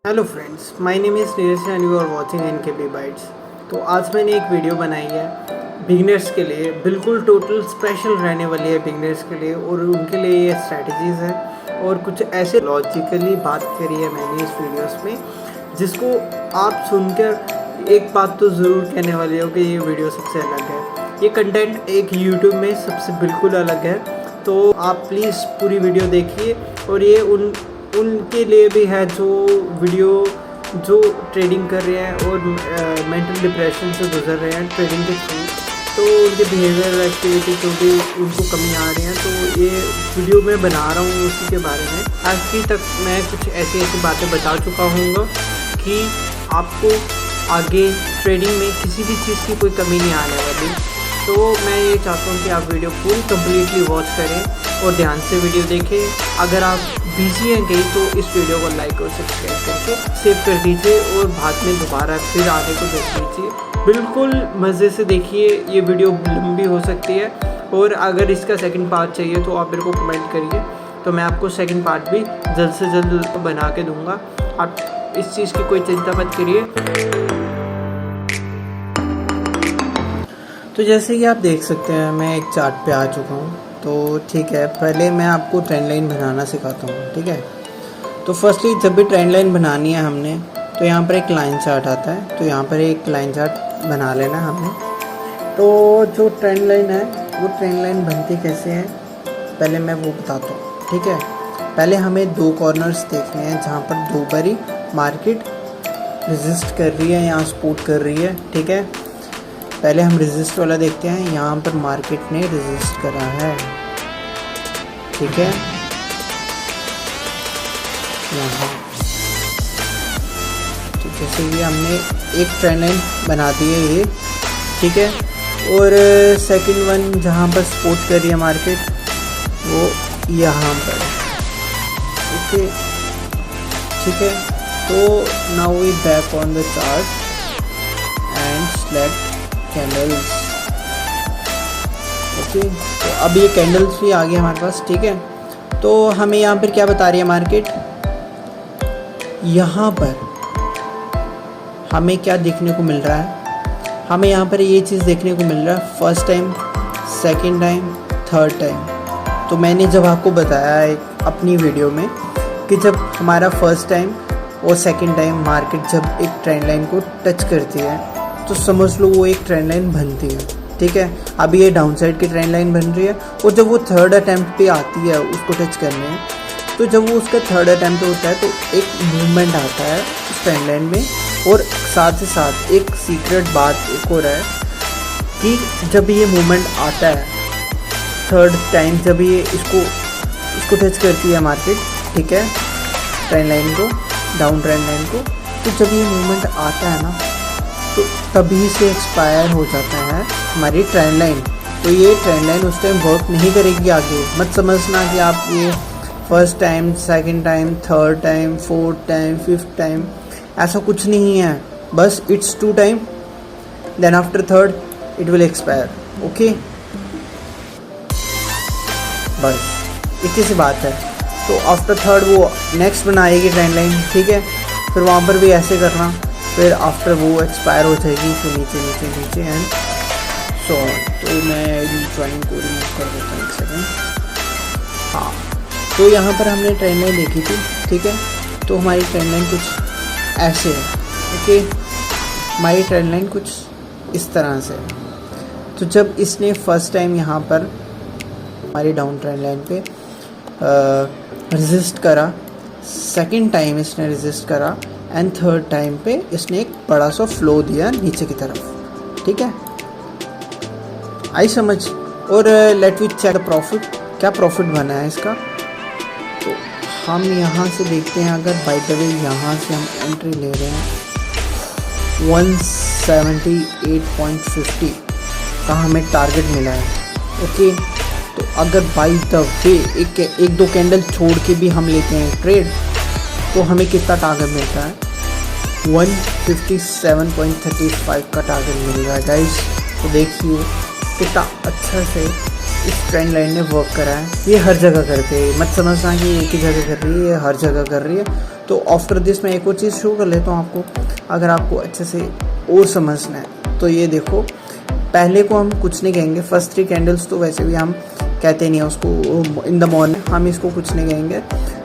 Hello friends, my name is Neeraj and you are watching NKB bytes. तो आज मैंने एक वीडियो बनाई है बिगनर्स के लिए, बिल्कुल टोटल स्पेशल रहने वाली है बिगनर्स के लिए, और उनके लिए ये स्ट्रैटेजीज़ हैं और कुछ ऐसे लॉजिकली बात करी है मैंने इस वीडियोस में, जिसको आप सुनकर एक बात तो ज़रूर कहने वाले हो कि ये वीडियो सबसे अलग है। ये कंटेंट एक यूट्यूब में सबसे बिल्कुल अलग है, तो आप प्लीज़ पूरी वीडियो देखिए। और ये उनके लिए भी है जो ट्रेडिंग कर रहे हैं और मेंटल डिप्रेशन से गुजर रहे हैं ट्रेडिंग के थ्रू, तो उनके बिहेवियर एक्टिविटी जो भी उनको कमी आ रही हैं, तो ये वीडियो मैं बना रहा हूँ उसी के बारे में। आज तक मैं कुछ ऐसी बातें बता चुका हूँगा कि आपको आगे ट्रेडिंग में किसी भी चीज़ की कोई कमी नहीं आने वाली। तो मैं ये चाहता हूँ कि आप वीडियो पूरी कम्प्लीटली वॉच करें और ध्यान से वीडियो देखें। अगर आप बिजी हैं कहीं तो इस वीडियो को लाइक और सब्सक्राइब करके सेव कर दीजिए और बाद में दोबारा फिर आगे को देख लीजिए। बिल्कुल मज़े से देखिए, ये वीडियो लंबी हो सकती है, और अगर इसका सेकंड पार्ट चाहिए तो आप मेरे को कमेंट करिए, तो मैं आपको सेकंड पार्ट भी जल्द से जल्द बना के दूँगा। आप इस चीज़ की कोई चिंता मत करिए। तो जैसे कि आप देख सकते हैं मैं एक चार्ट पे आ चुका हूँ। तो ठीक है, पहले मैं आपको ट्रेंड लाइन बनाना सिखाता हूँ। ठीक है, तो फर्स्टली जब भी ट्रेंड लाइन बनानी है हमने, तो यहाँ पर एक लाइन चार्ट आता है, तो यहाँ पर एक लाइन चार्ट बना लेना हमने। तो जो ट्रेंड लाइन है वो ट्रेंड लाइन बनती कैसे है पहले मैं वो बताता हूँ। ठीक है, पहले हमें दो कॉर्नर्स देखने हैं जहाँ पर दो बारी मार्केट रेजिस्ट कर रही है या सपोर्ट कर रही है। ठीक है, पहले हम रेजिस्ट वाला देखते हैं। यहाँ पर मार्केट ने रेजिस्ट करा है। ठीक है, यहाँ तो जैसे कि हमने एक ट्रेंड लाइन बना दी है ये। ठीक है, और सेकंड वन जहाँ पर सपोर्ट कर रही है मार्केट वो यहाँ पर। ओके, ठीक है, तो now we back on the chart and select candles. Okay, तो अब ये कैंडल्स भी आ गए हमारे पास। ठीक है, तो हमें यहाँ पर क्या बता रही है मार्केट, यहाँ पर हमें क्या देखने को मिल रहा है, हमें यहाँ पर ये चीज़ देखने को मिल रहा है first time, second time, third time. तो मैंने जब आपको बताया है अपनी वीडियो में कि जब हमारा फर्स्ट टाइम और सेकंड टाइम मार्केट जब एक ट्रेंड लाइन को टच करती है तो समझ लो वो एक ट्रेंड लाइन बनती है। ठीक है, अभी ये डाउन साइड की ट्रेंड लाइन बन रही है, और जब वो थर्ड अटैम्प्ट पे आती है उसको टच करने में, तो जब वो उसका थर्ड अटैम्प्ट होता है तो एक मूवमेंट आता है उस ट्रेंड लाइन में। और साथ ही साथ एक सीक्रेट बात एक हो रहा है कि जब ये मूवमेंट आता है थर्ड टाइम, जब ये इसको टच करती है मार्केट, ठीक है, ट्रेंड लाइन को, डाउन ट्रेंड लाइन को, तो जब ये मूवमेंट आता है ना तो तभी से एक्सपायर हो जाता है हमारी ट्रेंड लाइन। तो ये ट्रेंड लाइन उस टाइम वर्क नहीं करेगी आगे। मत समझना कि आप ये first time, second time, third time, fourth time, fifth time, ऐसा कुछ नहीं है। बस it's two time, then after third it will expire. Okay, बस इतनी सी बात है। तो आफ्टर थर्ड वो नेक्स्ट बनाएगी ट्रेंड लाइन। ठीक है, फिर वहाँ पर भी ऐसे करना, फिर आफ्टर वो एक्सपायर हो जाएगी, फिर नीचे नीचे नीचे एंड सो ऑन। तो मैं ड्राइंग को रिमूव कर देता हूँ एक सेकेंड। हाँ, तो यहाँ पर हमने ट्रेंड लाइन देखी थी। ठीक है, तो हमारी ट्रेंड लाइन कुछ ऐसे है। ओके, हमारी ट्रेंड लाइन कुछ इस तरह से। तो जब इसने फर्स्ट टाइम यहाँ पर हमारी डाउन ट्रेंड लाइन पे रेजिस्ट करा, सेकंड टाइम इसने रेजिस्ट करा, एंड थर्ड टाइम पे इसने एक बड़ा सा फ्लो दिया नीचे की तरफ। ठीक है, आई समझ। और let we check the profit, क्या प्रॉफिट बना है इसका। तो हम यहाँ से देखते हैं, अगर बाय द वे यहाँ से हम एंट्री ले रहे हैं 178.50 का हमें टारगेट मिला है। ओके, तो अगर बाय द वे एक दो कैंडल छोड़ के भी हम लेते हैं ट्रेड, तो हमें कितना टारगेट मिलता है, 157.35 का टारगेट मिल रहा है गाइस। तो देखिए कितना अच्छा से इस ट्रेंड लाइन ने वर्क करा है। ये हर जगह करते हैं, मत समझना कि एक ही जगह कर रही है, हर जगह कर रही है। तो आफ्टर दिस मैं एक और चीज़ शो कर लेता हूँ आपको, अगर आपको अच्छे से और समझना है। तो ये देखो, पहले को हम कुछ नहीं कहेंगे, फर्स्ट 3 कैंडल्स तो वैसे भी हम कहते नहीं हैं उसको इन द मॉर्निंग, हम इसको कुछ नहीं कहेंगे।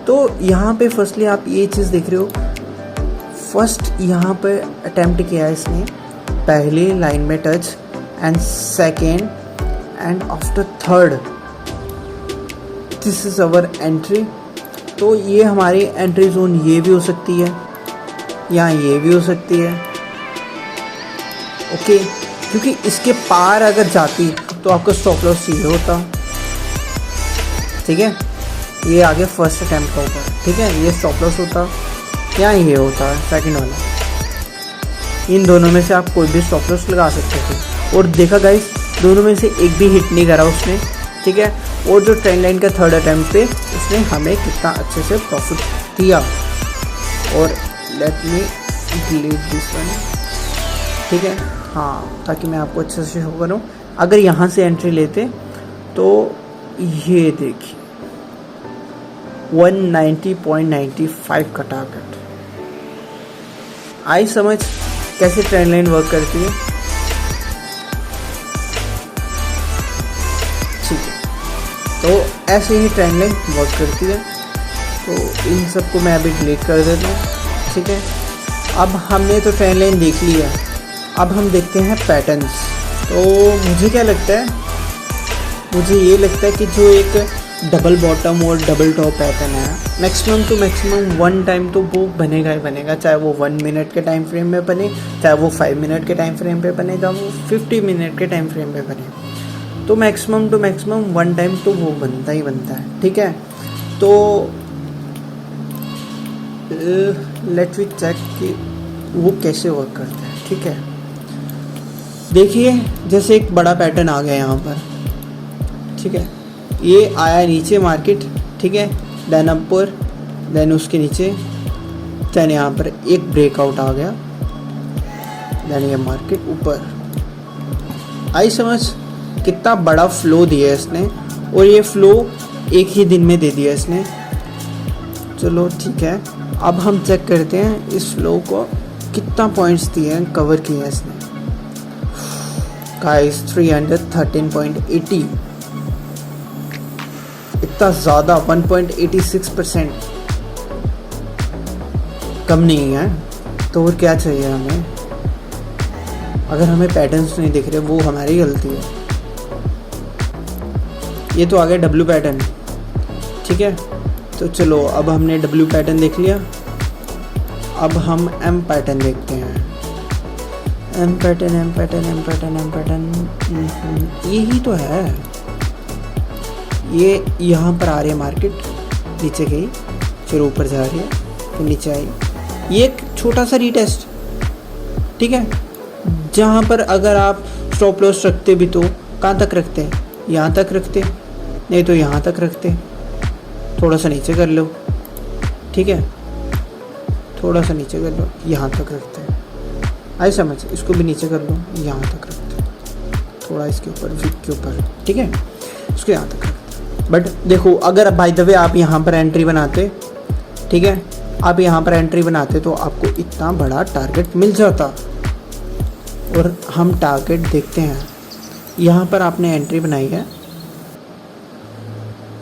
तो यहाँ पे फर्स्टली आप ये चीज़ देख रहे हो, फर्स्ट यहाँ पे अटेम्प्ट किया है इसने पहली लाइन में touch, and second, and after third this is our entry. तो ये हमारी एंट्री जोन ये भी हो सकती है, यहाँ ये भी हो सकती है, ओके। क्योंकि इसके पार अगर जाती तो आपका स्टॉप लॉस ये होता, ठीक है। ये आगे फर्स्ट अटैम्प्ट का ऊपर, ठीक है, ये स्टॉप लॉस होता, यहाँ ये होता है सेकंड वाला। इन दोनों में से आप कोई भी स्टॉप लॉस लगा सकते थे, और देखा गाइस दोनों में से एक भी हिट नहीं करा उसने, ठीक है। और जो ट्रेंड लाइन का थर्ड अटैम्प्ट पे उसने हमें कितना अच्छे से प्रॉफिट दिया। और let me delete this one, ठीक है, हाँ, ताकि मैं आपको अच्छे से शो करूँ। अगर यहाँ से एंट्री लेते तो ये देखिए 190.95 का टारगेट। आई समझ कैसे ट्रेंड लाइन वर्क करती है, ठीक है। तो ऐसे ही ट्रेंड लाइन वर्क करती है। तो इन सबको मैं अभी डिलीट कर देता हूँ, ठीक है। अब हमने तो ट्रेंड लाइन देख ली है, अब हम देखते हैं पैटर्न्स। तो मुझे क्या लगता है, मुझे ये लगता है कि जो एक डबल बॉटम और डबल टॉप पैटर्न है, मैक्सिमम टू मैक्सिमम 1 टाइम तो वो बनेगा ही बनेगा, चाहे वो 1 मिनट के टाइम फ्रेम में बने, चाहे वो 5 मिनट के टाइम फ्रेम पे बने, चाहे वो 50 मिनट के टाइम फ्रेम पे बने। तो मैक्सिमम टू मैक्सिमम 1 टाइम तो वो बनता ही बनता है, ठीक है। तो लेट वी चेक कि वो कैसे वर्क करता है, ठीक है। देखिए जैसे एक बड़ा पैटर्न आ गया यहाँ पर, ठीक है। ये आया नीचे मार्केट, ठीक है, देन अपर, देन उसके नीचे, देन यहाँ पर एक ब्रेकआउट आ गया, देन ये मार्केट ऊपर आई। समझ कितना बड़ा फ्लो दिया इसने, और ये फ्लो एक ही दिन में दे दिया इसने। चलो ठीक है, अब हम चेक करते हैं इस फ्लो को कितना पॉइंट्स दिए हैं, कवर किए हैं इसने। गाइस 313.80, इतना ज़्यादा 1.86% कम नहीं है। तो और क्या चाहिए हमें, अगर हमें पैटर्न्स नहीं दिख रहे वो हमारी गलती है। ये तो आ गया डब्ल्यू पैटर्न, ठीक है। तो चलो अब हमने डब्ल्यू पैटर्न देख लिया, अब हम एम पैटर्न देखते हैं। M pattern, M pattern, M pattern, M pattern, यही तो है। ये यहाँ पर आ रही है मार्केट, नीचे गई, फिर ऊपर जा रही है, फिर नीचे आई। ये एक छोटा सा रीटेस्ट, ठीक है, जहाँ पर अगर आप स्टॉप लॉस रखते भी तो कहाँ तक रखते हैं, यहाँ तक रखते, नहीं तो यहाँ तक रखते, थोड़ा सा नीचे कर लो, ठीक है, थोड़ा सा नीचे कर लो, यहाँ तक रखते हैं। आई समझ, इसको भी नीचे कर लो, यहाँ तक रखते हैं, थोड़ा इसके ऊपर, विक के ऊपर, ठीक है, इसको यहाँ तक रखते। बट देखो अगर बाय द वे आप यहाँ पर एंट्री बनाते, ठीक है, आप यहाँ पर एंट्री बनाते तो आपको इतना बड़ा टारगेट मिल जाता। और हम टारगेट देखते हैं, यहाँ पर आपने एंट्री बनाई है,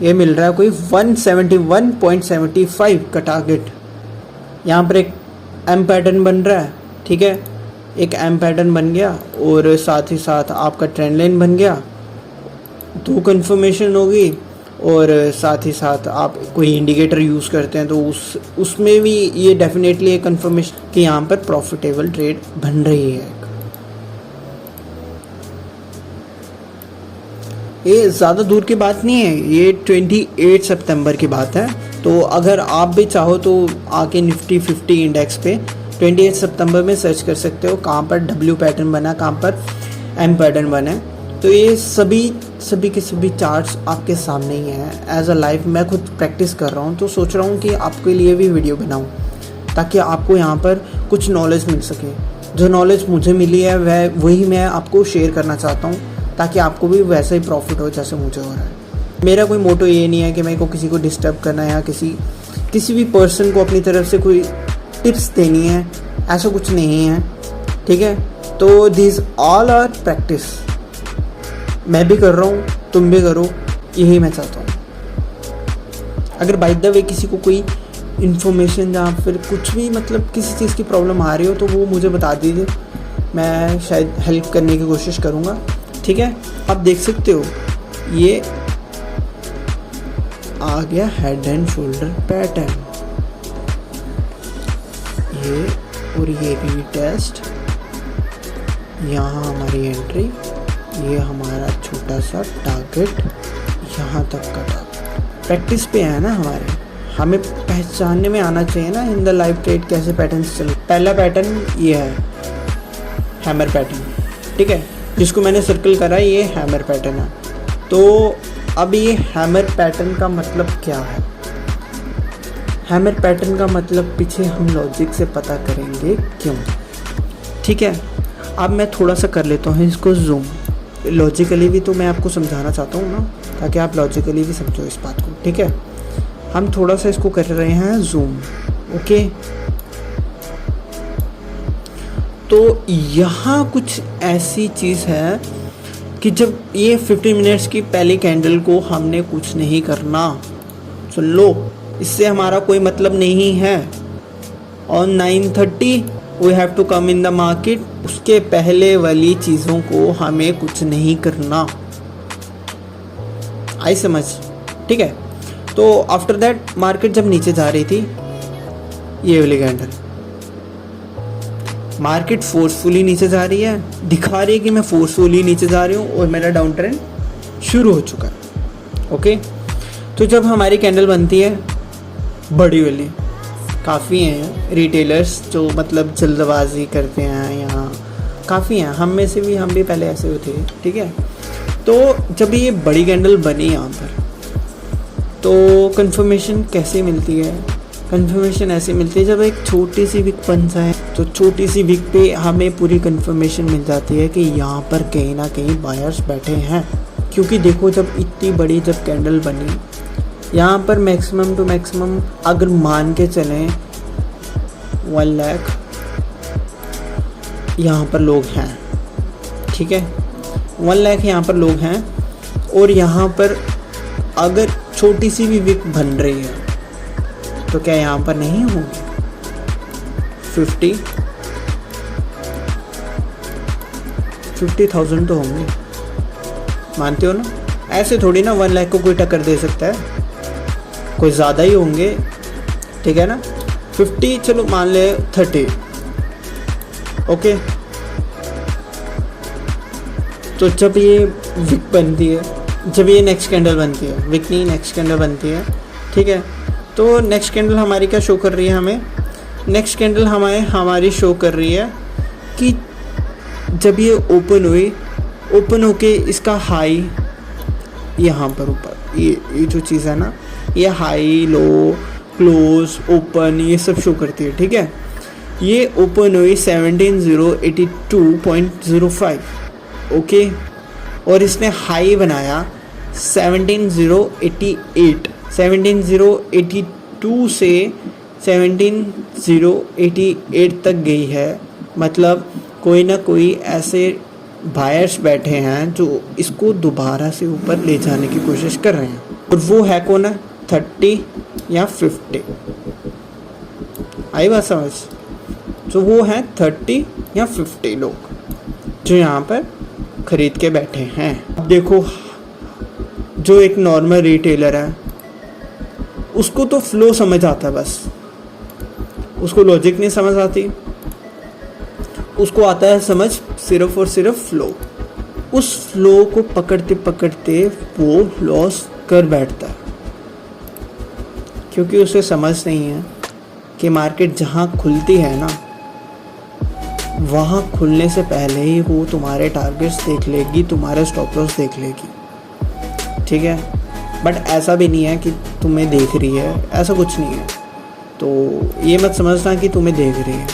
ये मिल रहा है कोई 171.75 का टारगेट। यहाँ पर एक एम पैटर्न बन रहा है, ठीक है, एक एम पैटर्न बन गया, और साथ ही साथ आपका ट्रेंड लाइन बन गया, 2 कंफर्मेशन होगी, और साथ ही साथ आप कोई इंडिकेटर यूज़ करते हैं तो उसमें भी ये डेफिनेटली एक कंफर्मेशन कि यहाँ पर प्रॉफिटेबल ट्रेड बन रही है। ये ज़्यादा दूर की बात नहीं है, ये 28 सितंबर की बात है। तो अगर आप भी चाहो तो आके निफ्टी 50 इंडेक्स पे 28 सितंबर में सर्च कर सकते हो कहाँ पर डब्ल्यू पैटर्न बना, कहाँ पर एम पैटर्न बना है। तो ये सभी के सभी चार्ट्स आपके सामने ही हैं। एज अ लाइव मैं खुद प्रैक्टिस कर रहा हूँ, तो सोच रहा हूँ कि आपके लिए भी वीडियो बनाऊँ ताकि आपको यहाँ पर कुछ नॉलेज मिल सके। जो नॉलेज मुझे मिली है वही मैं आपको शेयर करना चाहता हूँ, ताकि आपको भी वैसा ही प्रॉफिट हो जैसे मुझे हो रहा है। मेरा कोई मोटो ये नहीं है कि मेरे को किसी को डिस्टर्ब करना है या किसी किसी भी पर्सन को अपनी तरफ से कोई टिप्स देनी है, ऐसा कुछ नहीं है, ठीक है। तो दिस ऑल आर प्रैक्टिस, मैं भी कर रहा हूँ, तुम भी करो, यही मैं चाहता हूँ। अगर बाय द वे किसी को कोई इन्फॉर्मेशन या फिर कुछ भी मतलब किसी चीज़ की प्रॉब्लम आ रही हो तो वो मुझे बता दीजिए, मैं शायद हेल्प करने की कोशिश करूँगा, ठीक है। आप देख सकते हो ये आ गया हेड एंड शोल्डर पैटर्न, ये और ये भी टेस्ट, यहाँ हमारी एंट्री, ये हमारा छोटा सा टारगेट, यहाँ तक का टारगेट। प्रैक्टिस पे है ना हमारे, हमें पहचानने में आना चाहिए ना इन द लाइव ट्रेड कैसे पैटर्न्स चल। पहला पैटर्न ये है हैमर पैटर्न, ठीक है, जिसको मैंने सर्कल करा ये हैमर पैटर्न है। तो अब ये हैमर पैटर्न का मतलब क्या है? हैमर पैटर्न का मतलब पीछे हम लॉजिक से पता करेंगे क्यों, ठीक है। अब मैं थोड़ा सा कर लेता हूँ इसको जूम, लॉजिकली भी तो मैं आपको समझाना चाहता हूँ ना, ताकि आप लॉजिकली भी समझो इस बात को, ठीक है। हम थोड़ा सा इसको कर रहे हैं जूम, ओके। तो यहाँ कुछ ऐसी चीज़ है कि जब ये 15 मिनट्स की पहली कैंडल को हमने कुछ नहीं करना, सुन लो, इससे हमारा कोई मतलब नहीं है। On 9:30 we have to come in the market, उसके पहले वाली चीज़ों को हमें कुछ नहीं करना, आई समझ, ठीक है। तो आफ्टर दैट मार्केट जब नीचे जा रही थी, ये वाली कैंडल, मार्केट फोर्सफुली नीचे जा रही है, दिखा रही है कि मैं फोर्सफुली नीचे जा रही हूँ और मेरा डाउन ट्रेंड शुरू हो चुका है, ओके। तो जब हमारी कैंडल बनती है बड़ी वाली, काफ़ी हैं रिटेलर्स जो मतलब जल्दबाजी करते हैं, यहाँ काफ़ी हैं, हम में से भी, हम भी पहले ऐसे होते थे, ठीक है। तो जब ये बड़ी कैंडल बनी यहाँ पर, तो कंफर्मेशन कैसे मिलती है? कंफर्मेशन ऐसे मिलती है जब एक छोटी सी विक बन जाए, तो छोटी सी विक पे हमें पूरी कंफर्मेशन मिल जाती है कि यहाँ पर कहीं ना कहीं बायर्स बैठे हैं। क्योंकि देखो जब इतनी बड़ी जब कैंडल बनी, यहाँ पर मैक्सिमम टू मैक्सिमम अगर मान के चलें 1 लाख यहाँ पर लोग हैं, ठीक है, 1 लाख यहाँ पर लोग हैं। और यहाँ पर अगर छोटी सी भी विक बन रही है तो क्या यहाँ पर नहीं होगी 50,000 तो होंगे, मानते हो ना? ऐसे थोड़ी ना 1 लाख को कोई टक्कर दे सकता है, कोई ज़्यादा ही होंगे, ठीक है ना। 50, चलो मान ले 30, ओके। तो जब ये विक बनती है, जब ये नेक्स्ट कैंडल बनती है, विक नहीं नेक्स्ट कैंडल बनती है, ठीक है। तो नेक्स्ट कैंडल हमारी क्या शो कर रही है हमें? नेक्स्ट कैंडल हमारी शो कर रही है कि जब ये ओपन हुई, ओपन होके इसका हाई यहाँ पर ऊपर, ये जो चीज़ है ना, ये हाई लो क्लोज ओपन ये सब शो करती है, ठीक है। ये ओपन हुई 17,082.05, ओके, और इसने हाई बनाया 17,088, 17,082 से 17,088 तक गई है। मतलब कोई ना कोई ऐसे बायर्स बैठे हैं जो इसको दोबारा से ऊपर ले जाने की कोशिश कर रहे हैं, और वो है कौन है? 30 या 50, आई बात समझ? तो वो है 30 या 50 लोग जो यहाँ पर खरीद के बैठे हैं। अब देखो जो एक नॉर्मल रिटेलर है उसको तो फ्लो समझ आता है, बस उसको लॉजिक नहीं समझ आती, उसको आता है समझ सिर्फ और सिर्फ फ्लो। उस फ्लो को पकड़ते पकड़ते वो लॉस कर बैठता है, क्योंकि उसे समझ नहीं है कि मार्केट जहाँ खुलती है ना, वहाँ खुलने से पहले ही वो तुम्हारे टारगेट्स देख लेगी, तुम्हारे स्टॉप लॉस देख लेगी, ठीक है। बट ऐसा भी नहीं है कि तुम्हें देख रही है, ऐसा कुछ नहीं है। तो ये मत समझना कि तुम्हें देख रही है,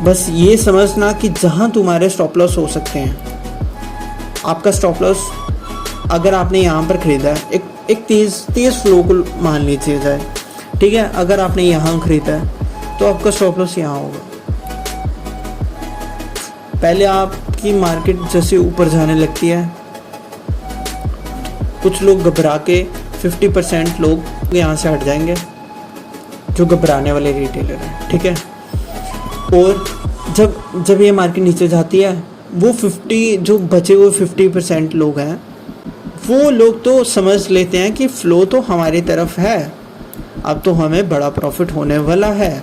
बस ये समझना कि जहाँ तुम्हारे स्टॉप लॉस हो सकते हैं, आपका स्टॉप लॉस अगर आपने यहाँ पर ख़रीदा है, एक तेज़ फ्लो को मान लीजिए जाए, ठीक है, अगर आपने यहाँ खरीदा है तो आपका स्टॉप लॉस यहाँ होगा। पहले आपकी मार्केट जैसे ऊपर जाने लगती है, कुछ लोग घबरा के 50% लोग यहाँ से हट जाएंगे जो घबराने वाले रिटेलर हैं, ठीक है। और जब ये मार्केट नीचे जाती है, वो 50 जो बचे हुए 50% लोग हैं, वो लोग तो समझ लेते हैं कि फ़्लो तो हमारी तरफ है, अब तो हमें बड़ा प्रॉफिट होने वाला है।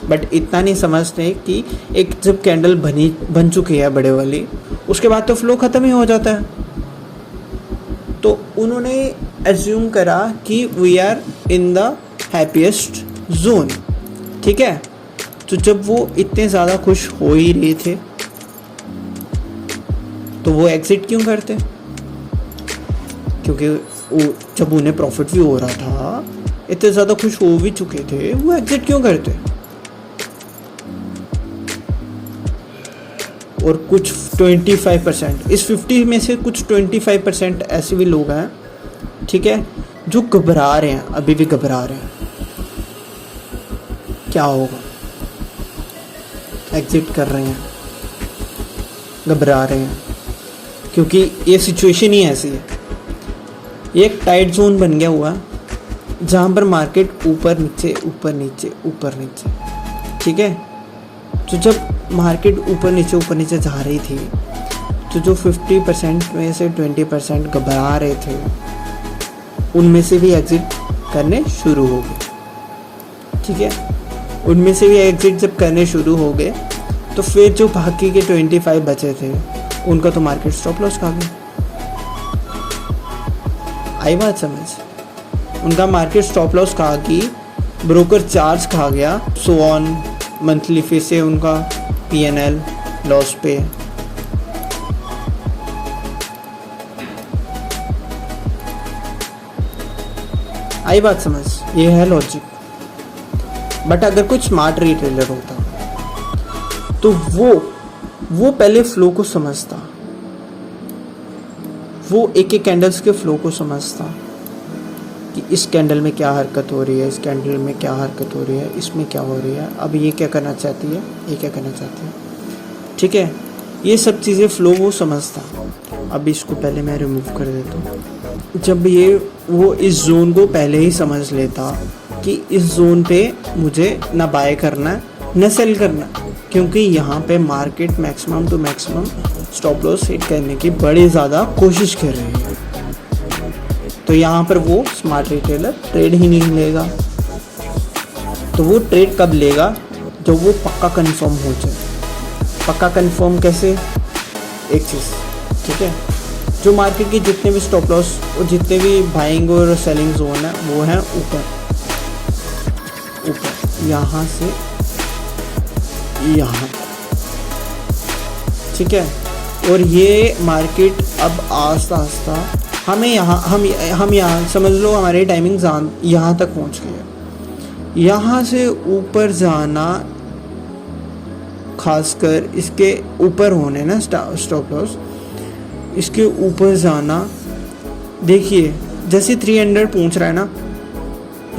बट इतना नहीं समझते कि एक जब कैंडल बन चुकी है बड़े वाली, उसके बाद तो फ़्लो ख़त्म ही हो जाता है। तो उन्होंने एज्यूम करा कि we are in the happiest zone, ठीक है। तो जब वो इतने ज़्यादा खुश हो ही रहे थे तो वो एग्जिट क्यों करते? क्योंकि जब उन्हें प्रॉफिट भी हो रहा था, इतने ज़्यादा खुश हो भी चुके थे, वो एग्जिट क्यों करते? और कुछ 25%, इस 50 में से कुछ 25% ऐसे भी लोग हैं, ठीक है, जो घबरा रहे हैं, अभी भी घबरा रहे हैं। क्या होगा? एग्जिट कर रहे हैं, घबरा रहे हैं, क्योंकि ये सिचुएशन ही ऐसी है। ये एक टाइट जोन बन गया हुआ जहाँ पर मार्केट ऊपर नीचे ऊपर नीचे ऊपर नीचे, ठीक है। तो जब मार्केट ऊपर नीचे जा रही थी, तो जो 50% में से 20% घबरा रहे थे, उनमें से भी एग्जिट करने शुरू हो गए, ठीक है। उनमें से भी एग्जिट जब करने शुरू हो गए, तो फिर जो बाकी के 25 बचे थे, उनका तो मार्केट स्टॉप लॉस खा गया। आई बात समझ? उनका मार्केट स्टॉप लॉस खा गई, ब्रोकर चार्ज खा गया, सो ऑन, मंथली फी से उनका P&L लॉस पे। आई बात समझ? ये है लॉजिक। बट अगर कोई स्मार्ट रिटेलर होता तो वो पहले फ्लो को समझता, वो एक एक कैंडल्स के फ्लो को समझता कि इस कैंडल में क्या हरकत हो रही है, इस कैंडल में क्या हरकत हो रही है, इसमें क्या हो रही है, अब ये क्या करना चाहती है, ये क्या करना चाहती है, ठीक है। ये सब चीज़ें फ्लो वो समझता। अब इसको पहले मैं रिमूव कर देता हूँ। जब वो इस जोन को पहले ही समझ लेता कि इस जोन पे मुझे ना बाय करना न सेल करना, क्योंकि यहाँ पे market maximum to maximum stop loss hit करने की बड़ी ज़्यादा कोशिश कर रही है, तो यहाँ पर वो स्मार्ट रिटेलर ट्रेड ही नहीं लेगा। तो वो ट्रेड कब लेगा? जब वो पक्का कंफर्म हो जाए। पक्का कंफर्म कैसे? एक चीज़, ठीक है, जो मार्केट के जितने भी स्टॉप लॉस और जितने भी बाइंग और सेलिंग जोन है, वो है ऊपर यहाँ से यहाँ, ठीक है। और ये मार्केट अब आस्ता आस्ता हम यहाँ समझ लो हमारी टाइमिंग यहाँ तक पहुँच गई है। यहाँ से ऊपर जाना, खासकर इसके ऊपर होने ना स्टॉप लॉस, इसके ऊपर जाना, देखिए जैसे 300 पहुँच रहा है ना,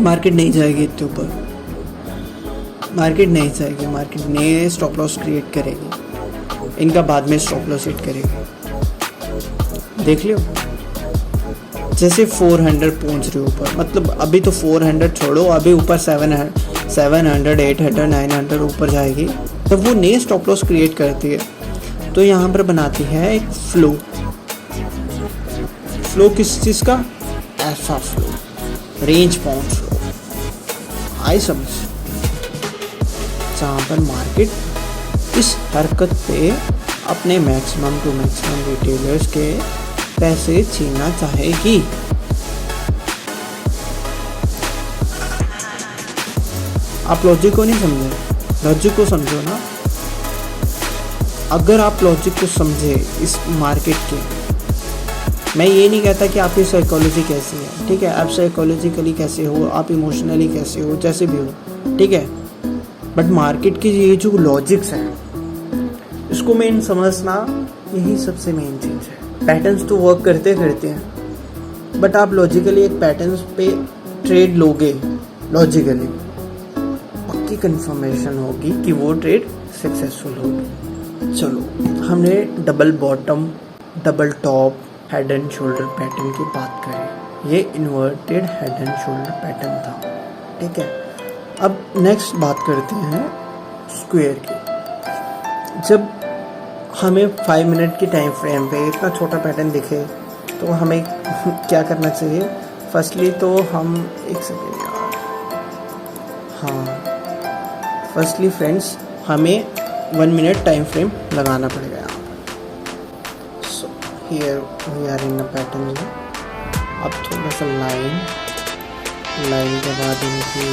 मार्केट नहीं जाएगी इतने ऊपर, मार्केट नहीं जाएगी, मार्केट नए स्टॉप लॉस क्रिएट करेगी, इनका बाद में स्टॉप लॉस हिट करेगी। देख लियो जैसे 400 पहुंच रहे ऊपर, मतलब अभी तो 400 छोड़ो, अभी ऊपर 700 800 900 ऊपर जाएगी, तब वो नए स्टॉप लॉस क्रिएट करती है। तो यहाँ पर बनाती है एक फ्लो किस चीज़ का? ऐसा फ्लो, रेंज बाउंड फ्लो। आई समझ? जहाँ पर मार्केट इस हरकत पे अपने मैक्सिमम टू मैक्सिमम रिटेलर्स के पैसे छीनना चाहेगी। आप लॉजिक को नहीं समझे, लॉजिक को समझो ना। अगर आप लॉजिक को समझे इस मार्केट के, मैं ये नहीं कहता कि आपकी साइकोलॉजी कैसी है, ठीक है, आप साइकोलॉजिकली कैसे हो, आप इमोशनली कैसे हो, जैसे भी हो, ठीक है, बट मार्केट की ये जो लॉजिक्स हैं, इसको मेन समझना यही सबसे मेन चीज़ है। पैटर्न्स तो वर्क करते हैं, बट आप लॉजिकली एक पैटर्न्स पे ट्रेड लोगे, लॉजिकली पक्की कंफर्मेशन होगी कि वो ट्रेड सक्सेसफुल होगी। चलो हमने double bottom, double top, head and shoulder pattern की बात करें। ये inverted head and shoulder pattern था, ठीक है। अब नेक्स्ट बात करते हैं स्क्वायर की। जब हमें 5 मिनट की टाइम फ्रेम पे इतना छोटा पैटर्न दिखे तो हमें क्या करना चाहिए? फर्स्टली तो हम एक सेकेंड यार, हाँ, फर्स्टली फ्रेंड्स हमें 1 मिनट टाइम फ्रेम लगाना पड़ेगा यहाँ पर। So here we are in a pattern. अब थोड़ा सा लाइन के बाद इनकी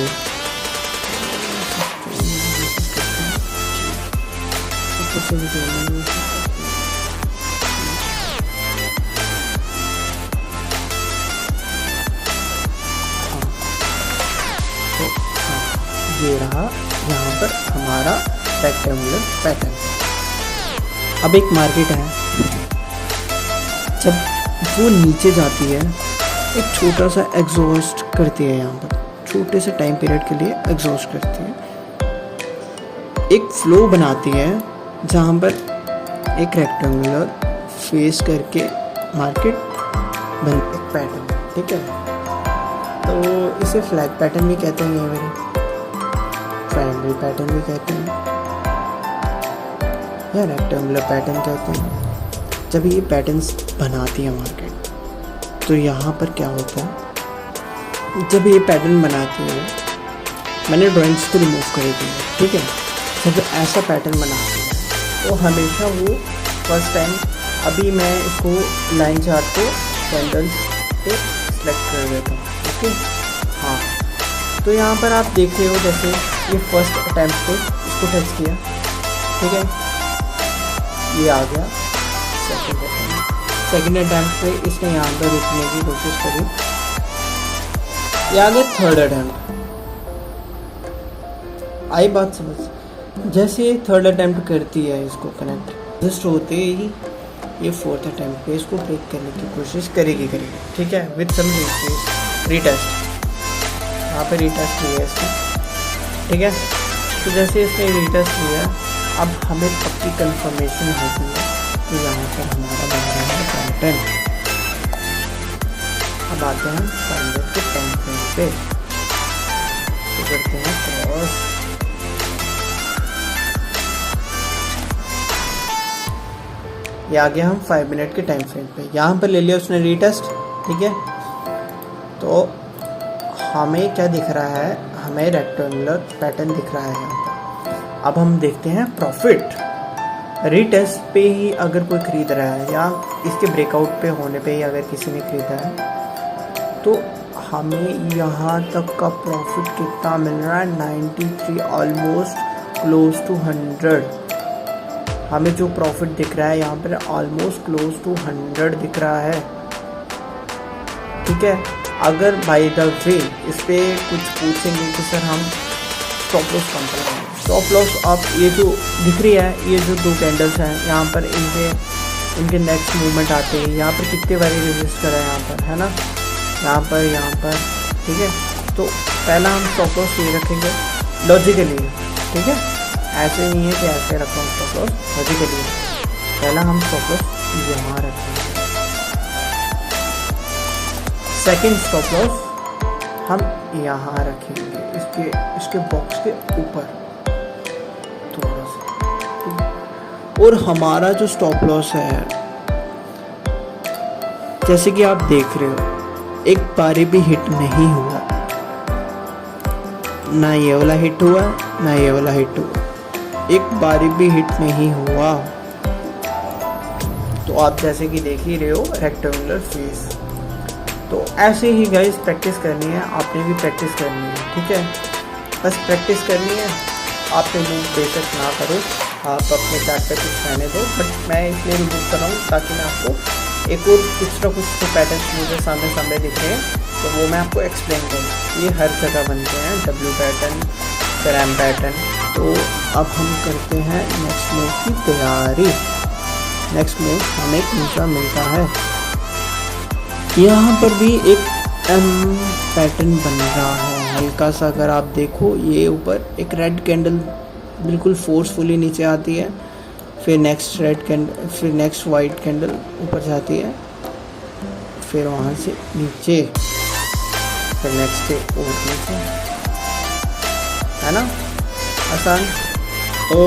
ये रहा यहाँ पर हमारा रेक्टेंगुलर पैटर्न। अब एक मार्केट है, जब वो नीचे जाती है एक छोटा सा एग्जॉस्ट करती है, यहाँ पर छोटे से टाइम पीरियड के लिए एग्जॉस्ट करती है, एक फ्लो बनाती है जहाँ पर एक रेक्टेंगुलर फेस करके मार्केट बन एक पैटर्न, ठीक है। तो इसे फ्लैग पैटर्न भी कहते हैं, ये मेरे ट्रायंगल पैटर्न भी कहते हैं या रेक्टेंगुलर पैटर्न कहते हैं। जब ये पैटर्न्स बनाती है मार्केट तो यहाँ पर क्या होता है, जब ये पैटर्न बनाती है, मैंने ड्राइंग्स को रिमूव कर दी है, ठीक है। जब ऐसा पैटर्न बनाती है तो हमेशा वो फर्स्ट टाइम, अभी मैं इसको लाइन चार्ट को कैंडल्स पे सिलेक्ट कर देता हूँ, ओके। हाँ, तो यहाँ पर आप देख रहे हो जैसे ये फर्स्ट अटैम्प्ट पे इसको टच किया, ठीक है, ये आ गया सेकंड अटैम्प्ट पे इसने यहाँ पर रुकने की कोशिश करी, ये आ गया थर्ड अटैम्प्ट। आई बात समझ? जैसे ये थर्ड अटैम्प्ट करती है इसको कनेक्ट, जस्ट होते ही ये फोर्थ अटैम्प्ट पे इसको ब्रेक करने की कोशिश करेगी, ठीक है, विद सम रीटेस्ट। यहाँ पे रीटेस्ट लिया इसने, ठीक है। तो जैसे इसने रीटेस्ट लिया, अब हमें पक्की कंफर्मेशन होती है कि यहाँ पर हमारा बन रहा है पैटर्न। अब आते हैं फाइनल के टाइम फ्रेम पे, तो करते हैं क्रॉस, ये आ गया हम 5 मिनट के टाइम फ्रेम पे। यहाँ पर ले लिया उसने रीटेस्ट, ठीक है। तो हमें क्या दिख रहा है, हमें रेक्टेंगुलर पैटर्न दिख रहा है यहाँ पर। अब हम देखते हैं प्रॉफिट। रीटेस्ट पे ही अगर कोई खरीद रहा है या इसके ब्रेकआउट पे होने पे ही अगर किसी ने खरीदा है तो हमें यहाँ तक का प्रॉफिट कितना मिल रहा है, 93, ऑलमोस्ट क्लोज टू 100। हमें जो प्रॉफिट दिख रहा है यहाँ पर ऑलमोस्ट क्लोज टू 100 दिख रहा है, ठीक है। अगर बाय द वे इस पर कुछ पूछेंगे कि सर हम स्टॉप लॉस कम कर रहे हैं, स्टॉप लॉस आप ये जो दिख रही है, ये जो 2 कैंडल्स हैं यहाँ पर, इनके नेक्स्ट मूवमेंट आते हैं, यहाँ पर कितने बारी रेजिस्ट करा है यहाँ पर, है ना, यहाँ पर, ठीक है। तो पहला हम स्टॉप लॉस ये रखेंगे लॉजिकली, ठीक है, ऐसे नहीं है कि ऐसे रखा हूँ स्टॉप लॉस, लॉजिकली पहला हम स्टॉप लॉस यहाँ रखेंगे। सेकंड स्टॉप लॉस हम यहाँ रखेंगे इसके बॉक्स के ऊपर थोड़ा सा। और हमारा जो स्टॉप लॉस है, जैसे कि आप देख रहे हो, एक बारी भी हिट नहीं हुआ, ना ये वाला हिट हुआ ना ये वाला हिट हुआ, एक बारी भी हिट नहीं हुआ। तो आप जैसे कि देख ही रहे हो रेक्टेंगुलर फेस। तो ऐसे ही गाइस प्रैक्टिस करनी है, आपने भी प्रैक्टिस करनी है, ठीक है। बस प्रैक्टिस करनी है, आपने मूव बेशक ना करो, आप अपने चार्ट पे कुछ रहने दो, बट मैं इसलिए रिमूव कर रहा हूँ ताकि मैं आपको एक और कुछ ना कुछ जो पैटर्न्स मुझे सामने दिख रहे हैं तो वो मैं आपको एक्सप्लेन करूँ। ये हर जगह बनते हैं, डब्ल्यू पैटर्न, फिर एम पैटर्न। तो अब हम करते हैं नेक्स्ट मूव की तैयारी। नेक्स्ट मूव हमें कौन सा मिलता है, यहाँ पर भी एक एम पैटर्न बन रहा है हल्का सा अगर आप देखो ये ऊपर एक रेड कैंडल बिल्कुल फोर्सफुली नीचे आती है, फिर नेक्स्ट रेड कैंडल, फिर नेक्स्ट वाइट कैंडल ऊपर जाती है, फिर वहाँ से नीचे, फिर नेक्स्ट डे और नीचे, है ना आसान। तो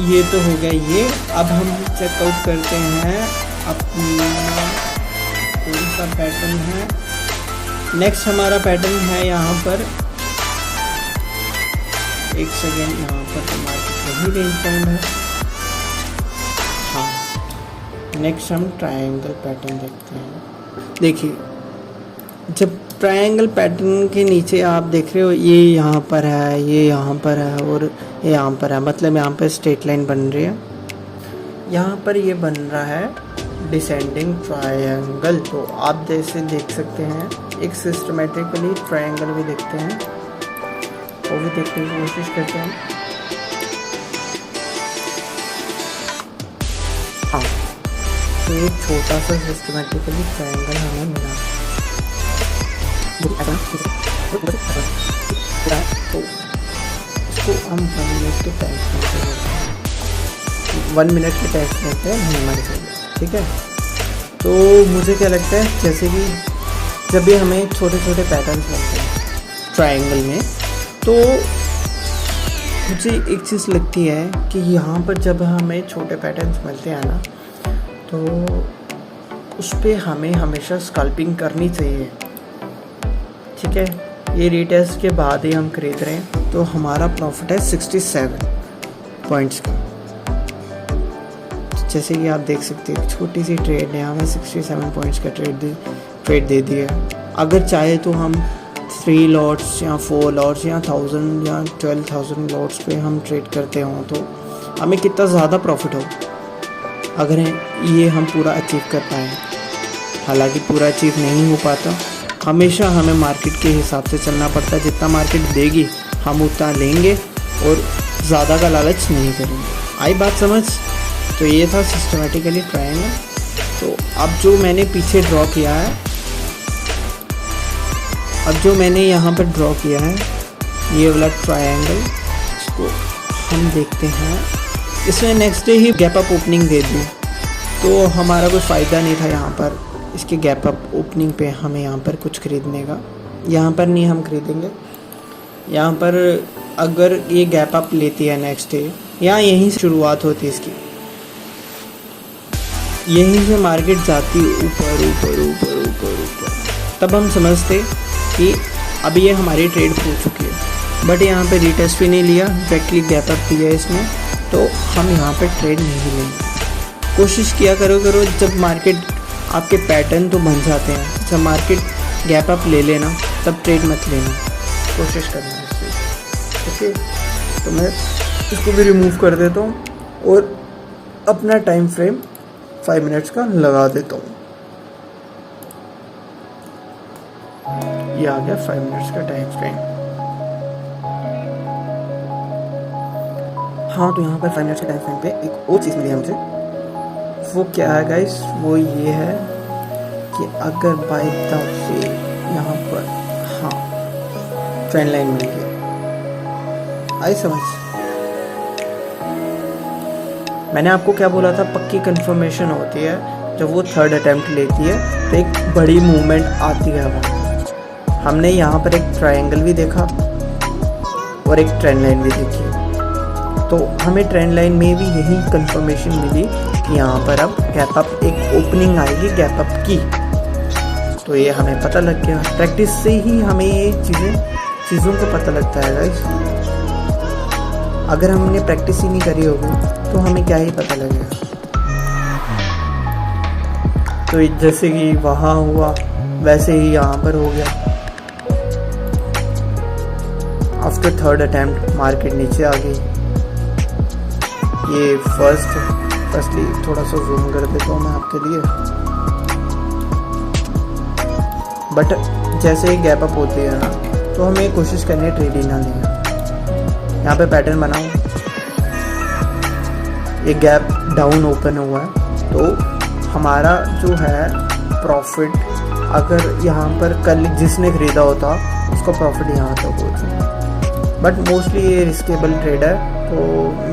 ये तो हो गया ये। अब हम चेकआउट करते हैं अपना कौन सा पैटर्न है। नेक्स्ट हमारा पैटर्न है यहाँ पर, एक सेकेंड, यहाँ पर तो मार्केट वही रेंज बाउंड है। हाँ, नेक्स्ट हम ट्रायंगल पैटर्न देखते हैं। देखिए जब ट्रायंगल पैटर्न के नीचे आप देख रहे हो ये यहाँ पर है, ये यहाँ पर है और ये यहाँ पर है, मतलब यहाँ पर स्ट्रेट लाइन बन रही है, यहाँ पर ये बन रहा है डिसेंडिंग ट्रायंगल। तो आप जैसे देख सकते हैं एक सिस्टमेटिकली ट्रायंगल भी देखते हैं, वो भी देखने की कोशिश करते हैं। हाँ, तो एक छोटा सा सिस्टमेटिकली ट्रायंगल हमें मिला। तो इसको हम 1 मिनट के टेस्ट लेते हैं हमारे से, ठीक है। तो मुझे क्या लगता है, जैसे कि जब भी हमें छोटे छोटे पैटर्न्स मिलते हैं ट्रायंगल में, तो मुझे एक चीज़ लगती है कि यहाँ पर जब हमें छोटे पैटर्न्स मिलते हैं ना, तो उस पर हमें हमेशा स्कल्पिंग करनी चाहिए, ठीक है। ये रीटेस्ट के बाद ही हम खरीद रहे हैं, तो हमारा प्रॉफिट है 67 पॉइंट्स का। जैसे कि आप देख सकते हैं छोटी सी ट्रेड ने हमें 67 पॉइंट्स का ट्रेड दे दिया। अगर चाहे तो हम 3 लॉट्स या 4 लॉट्स या 1000 या 12,000 लॉट्स पे हम ट्रेड करते हों तो हमें कितना ज़्यादा प्रॉफिट हो, अगर ये हम पूरा अचीव कर पाएँ। हालांकि पूरा अचीव नहीं हो पाता, हमेशा हमें मार्केट के हिसाब से चलना पड़ता है। जितना मार्केट देगी हम उतना लेंगे और ज़्यादा का लालच नहीं करेंगे। आई बात समझ? तो ये था सिस्टमेटिकली ट्रायंगल। तो अब जो मैंने पीछे ड्रॉ किया है, अब जो मैंने यहाँ पर ड्रॉ किया है ये वाला ट्रायंगल, इसको हम देखते हैं। इसमें नेक्स्ट डे ही गैप अप ओपनिंग दे दी, तो हमारा कोई फ़ायदा नहीं था यहाँ पर इसके गैप अप ओपनिंग पे हमें यहाँ पर कुछ ख़रीदने का। यहाँ पर नहीं हम खरीदेंगे। यहाँ पर अगर ये गैप अप लेती है नेक्स्ट डे, यहाँ यहीं से शुरुआत होती है इसकी, यहीं से मार्केट जाती ऊपर ऊपर ऊपर ऊपर ऊपर, तब हम समझते कि अब ये हमारी ट्रेड हो चुकी है। बट यहाँ पे रीटेस्ट भी नहीं लिया, डायरेक्टली गैप अप दिया इसने, तो हम यहाँ पे ट्रेड नहीं लेंगे। कोशिश किया करो जब मार्केट आपके पैटर्न तो बन जाते हैं, जब मार्केट गैप अप ले लेना तब ट्रेड मत लेना, कोशिश करना इससे, ओके। तो मैं इसको भी रिमूव कर देता हूँ और अपना टाइम फ्रेम 5 मिनट्स का लगा देता हूँ। ये आ गया 5 मिनट्स का टाइम फ्रेम। हाँ, तो यहाँ पर 5 मिनट्स के टाइम फ्रेम पे एक और चीज़ मिली है मुझे। वो क्या है गाइस, वो ये है कि अगर बाय द वे यहाँ पर हाँ ट्रेंड लाइन मिल गई, आई समझ। मैंने आपको क्या बोला था, पक्की कंफर्मेशन होती है जब वो थर्ड अटेम्प्ट लेती है तो एक बड़ी मूवमेंट आती है वहाँ। हमने यहाँ पर एक ट्रायंगल भी देखा और एक ट्रेंड लाइन भी देखी, तो हमें ट्रेंड लाइन में भी यही कंफर्मेशन मिली कि यहाँ पर अब गैप अप एक ओपनिंग आएगी गैप अप की। तो ये हमें पता लग गया, प्रैक्टिस से ही हमें ये चीज़ों को पता लगता है गाइस। अगर हमने प्रैक्टिस ही नहीं करी होगी तो हमें क्या ही पता लगेगा। तो जैसे कि वहाँ हुआ वैसे ही यहाँ पर हो गया। आफ्टर थर्ड अटेम्प्ट मार्केट नीचे आ गई। ये फर्स्टली थोड़ा सा जूम कर देता हूँ मैं आपके लिए। बट जैसे ही गैप अप होती है ना, तो हमें कोशिश करनी है ट्रेड ही ना लेना। यहाँ पे पैटर्न बनाओ, ये गैप डाउन ओपन हुआ है, तो हमारा जो है प्रॉफिट, अगर यहाँ पर कल जिसने ख़रीदा होता उसका प्रॉफिट यहाँ तक हो जाए। बट मोस्टली ये रिस्केबल ट्रेड है, तो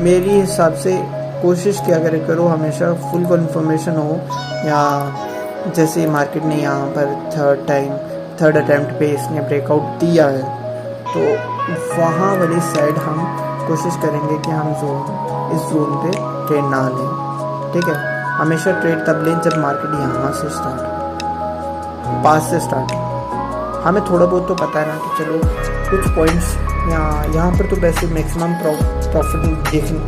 मेरी हिसाब से कोशिश क्या करो हमेशा फुल कन्फर्मेशन हो, या जैसे मार्केट ने यहाँ पर थर्ड अटैम्प्ट पे इसने ब्रेकआउट दिया है, तो वहाँ वाली साइड हम कोशिश करेंगे कि हम इस जोन पे ट्रेड ना लें। ठीक है, हमेशा ट्रेड तब लें जब मार्केट यहाँ से पास से स्टार्ट। हमें थोड़ा बहुत तो पता है ना कि चलो कुछ पॉइंट्स यहाँ पर तो वैसे मैक्सिमम प्रॉफिट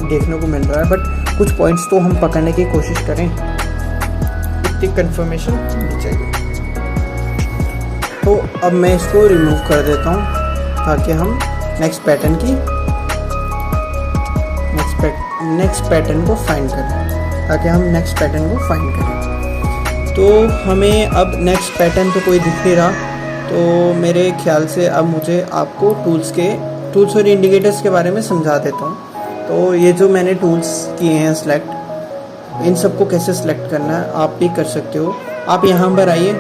देखने को मिल रहा है, बट कुछ पॉइंट्स तो हम पकड़ने की कोशिश करें, इतनी कंफर्मेशन नहीं चाहिए। तो अब मैं इसको रिमूव कर देता हूँ ताकि हम नेक्स्ट पैटर्न को फाइंड करें, तो हमें अब नेक्स्ट पैटर्न तो कोई दिख नहीं रहा, तो मेरे ख्याल से अब मुझे आपको टूल्स और इंडिकेटर्स के बारे में समझा देता हूँ। तो ये जो मैंने टूल्स किए हैं सिलेक्ट, इन सबको कैसे सिलेक्ट करना है आप भी कर सकते हो। आप यहाँ पर आइए,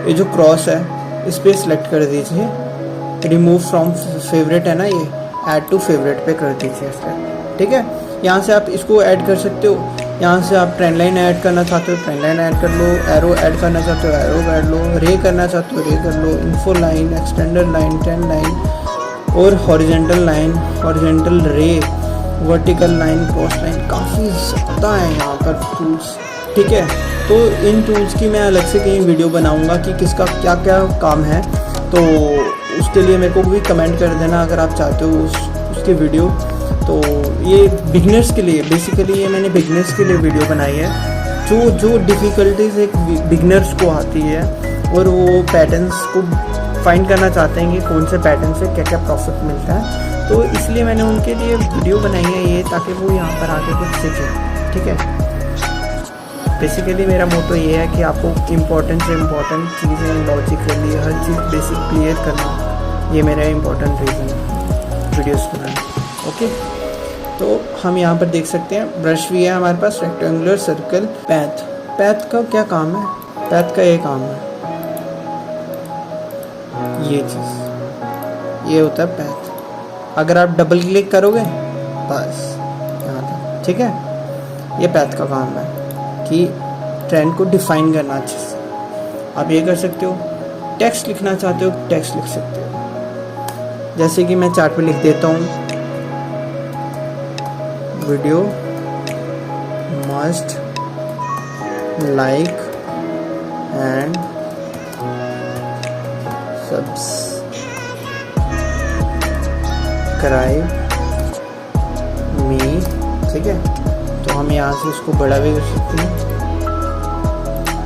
ये जो क्रॉस है इस पर सिलेक्ट कर दीजिए, रिमूव फ्रॉम फेवरेट है ना, ये ऐड टू फेवरेट पे कर दीजिए इसका। ठीक है, यहाँ से आप इसको ऐड कर सकते हो। यहाँ से आप ट्रेंड लाइन ऐड करना चाहते हो ट्रेंड लाइन ऐड कर लो, एरो ऐड करना चाहते हो एरो ऐड लो, रे करना चाहते हो रे कर लो, info line, extender line, trend line और horizontal line, horizontal ray, vertical line, cross line, काफ़ी ज़्यादा है यहाँ पर टूल्स। ठीक है, तो इन टूल्स की मैं अलग से कहीं वीडियो बनाऊंगा कि किसका क्या क्या काम है, तो उसके लिए मेरे को भी कमेंट कर देना अगर आप चाहते हो उसकी वीडियो। तो ये बिगनर्स के लिए, बेसिकली ये मैंने बिगनर्स के लिए वीडियो बनाई है, जो डिफ़िकल्टीज एक बिगनर्स को आती है और वो पैटर्न्स को फाइंड करना चाहते हैं कि कौन से पैटर्न से क्या क्या प्रॉफिट मिलता है, तो इसलिए मैंने उनके लिए वीडियो बनाई है ये, ताकि वो यहाँ पर आके कुछ सीखें। ठीक है, बेसिकली मेरा मोटो ये है कि आपको इम्पोर्टेंट से इम्पोर्टेंट चीज़ें लॉजिकली हर चीज़ बेसिक क्लियर करना, ये मेरा इम्पोर्टेंट रीज़न है वीडियोस बनाना। ओके, तो हम यहाँ पर देख सकते हैं ब्रश भी है हमारे पास, रेक्टेंगुलर, सर्कल, पैथ का क्या काम है, पैथ का ये काम है, ये चीज़ ये होता है पैथ। अगर आप डबल क्लिक करोगे बस यहाँ तक। ठीक है, ये पैथ का काम है कि ट्रेंड को डिफाइन करना अच्छे से। आप ये कर सकते हो, टेक्स्ट लिखना चाहते हो टेक्स्ट लिख सकते हो, जैसे कि मैं चार्ट पे लिख देता हूँ, video must like and subscribe मी। ठीक है, तो हम यहाँ से इसको बड़ा भी कर सकते हैं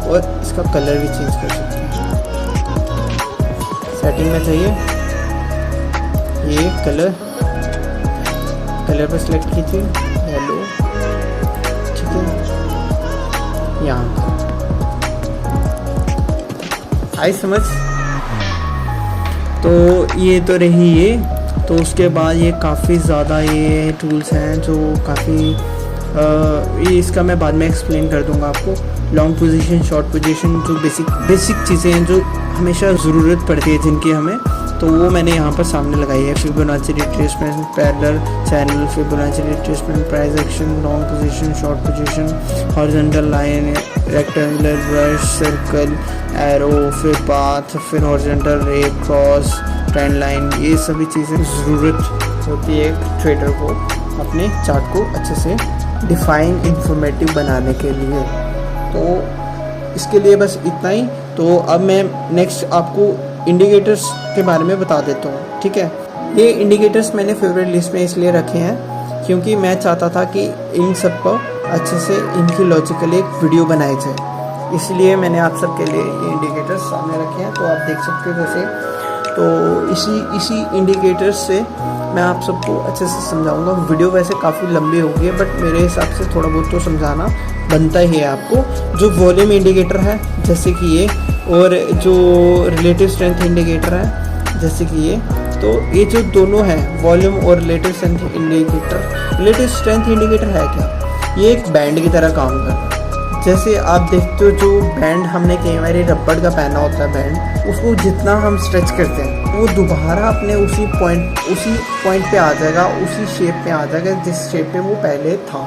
और इसका कलर भी चेंज कर सकते हैं। सेटिंग में चाहिए ये कलर पर सिलेक्ट कीजिए, येलो। ठीक है, यहाँ आई समझ। तो ये तो रही ये, तो उसके बाद ये काफ़ी ज़्यादा ये टूल्स हैं जो काफ़ी ये इसका मैं बाद में एक्सप्लेन कर दूंगा आपको। लॉन्ग पोजीशन, शॉर्ट पोजीशन, जो बेसिक चीज़ें हैं जो हमेशा ज़रूरत पड़ती है जिनकी हमें, तो वो मैंने यहाँ पर सामने लगाई है। Fibonacci retracement, parallel channel, Fibonacci retracement, price action, long position, short position, horizontal line, rectangular, brush, circle, arrow, फिर पाथ, फिर हॉरिजॉन्टल रे, क्रॉस, ट्रेंड लाइन, ये सभी चीज़ें ज़रूरत होती है एक ट्रेडर को अपने चार्ट को अच्छे से डिफाइन, इंफॉर्मेटिव बनाने के लिए। तो इसके लिए बस इतना ही। तो अब मैं नेक्स्ट आपको इंडिकेटर्स के बारे में बता देता हूँ। ठीक है, ये इंडिकेटर्स मैंने फेवरेट लिस्ट में इसलिए रखे हैं क्योंकि मैं चाहता था कि इन सब को अच्छे से इनकी लॉजिकली एक वीडियो बनाई जाए, इसलिए मैंने आप सबके लिए ये इंडिकेटर्स सामने रखे हैं। तो आप देख सकते हो जैसे, तो इसी इंडिकेटर्स से मैं आप सबको अच्छे से समझाऊंगा। वीडियो वैसे काफ़ी लंबी होगी है, बट मेरे हिसाब से थोड़ा बहुत तो समझाना बनता ही है आपको। जो वॉल्यूम इंडिकेटर है जैसे कि ये, और जो रिलेटिव स्ट्रेंथ इंडिकेटर है जैसे कि ये, तो ये जो दोनों हैं वॉल्यूम और relative strength indicator. Relative strength indicator है क्या, ये एक बैंड की तरह काम करता है। जैसे आप देखते हो जो बैंड हमने कई बार रबड़ का पहना होता है बैंड, उसको जितना हम स्ट्रेच करते हैं वो दोबारा अपने उसी पॉइंट पे आ जाएगा, उसी शेप में आ जाएगा जिस शेप में वो पहले था।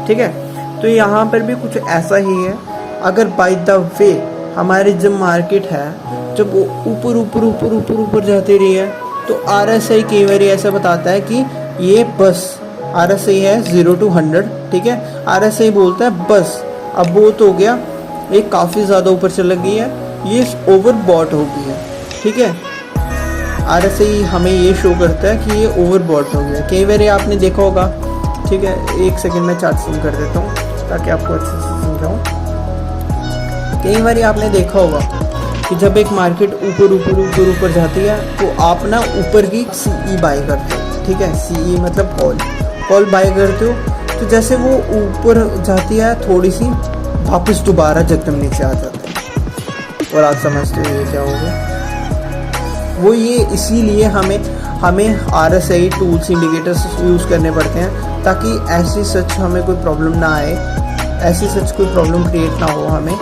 ठीक है, तो यहाँ पर भी कुछ ऐसा ही है। अगर बाय द वे हमारी जब मार्केट है, जब वो ऊपर ऊपर ऊपर ऊपर ऊपर जाती रही है, तो RSI कई बार ऐसा बताता है कि ये बस RSI है 0 to 100। ठीक है, RSI बोलता है बस अब बहुत हो गया, ये काफ़ी ज़्यादा ऊपर चली गई है, ये ओवरबॉट हो गई है। ठीक है, RSI हमें ये शो करता है कि ये ओवरबॉट हो गया। कई बार आपने देखा होगा। ठीक है, एक सेकंड में चार्ट ज़ूम कर देता हूँ ताकि आपको अच्छे से समझाऊँ। कई बार आपने देखा होगा कि जब एक मार्केट ऊपर ऊपर ऊपर ऊपर जाती है तो आप ना ऊपर की CE बाय करते हो। ठीक है, CE मतलब कॉल बाय करते हो। तो जैसे वो ऊपर जाती है थोड़ी सी, वापस दोबारा एकदम नीचे आ जाती है। और आप समझते हो ये क्या होगा? वो ये इसीलिए हमें RSI टूल्स इंडिकेटर्स यूज़ करने पड़ते हैं ताकि ऐसी सच हमें कोई प्रॉब्लम ना आए, ऐसी सच कोई प्रॉब्लम क्रिएट ना हो हमें।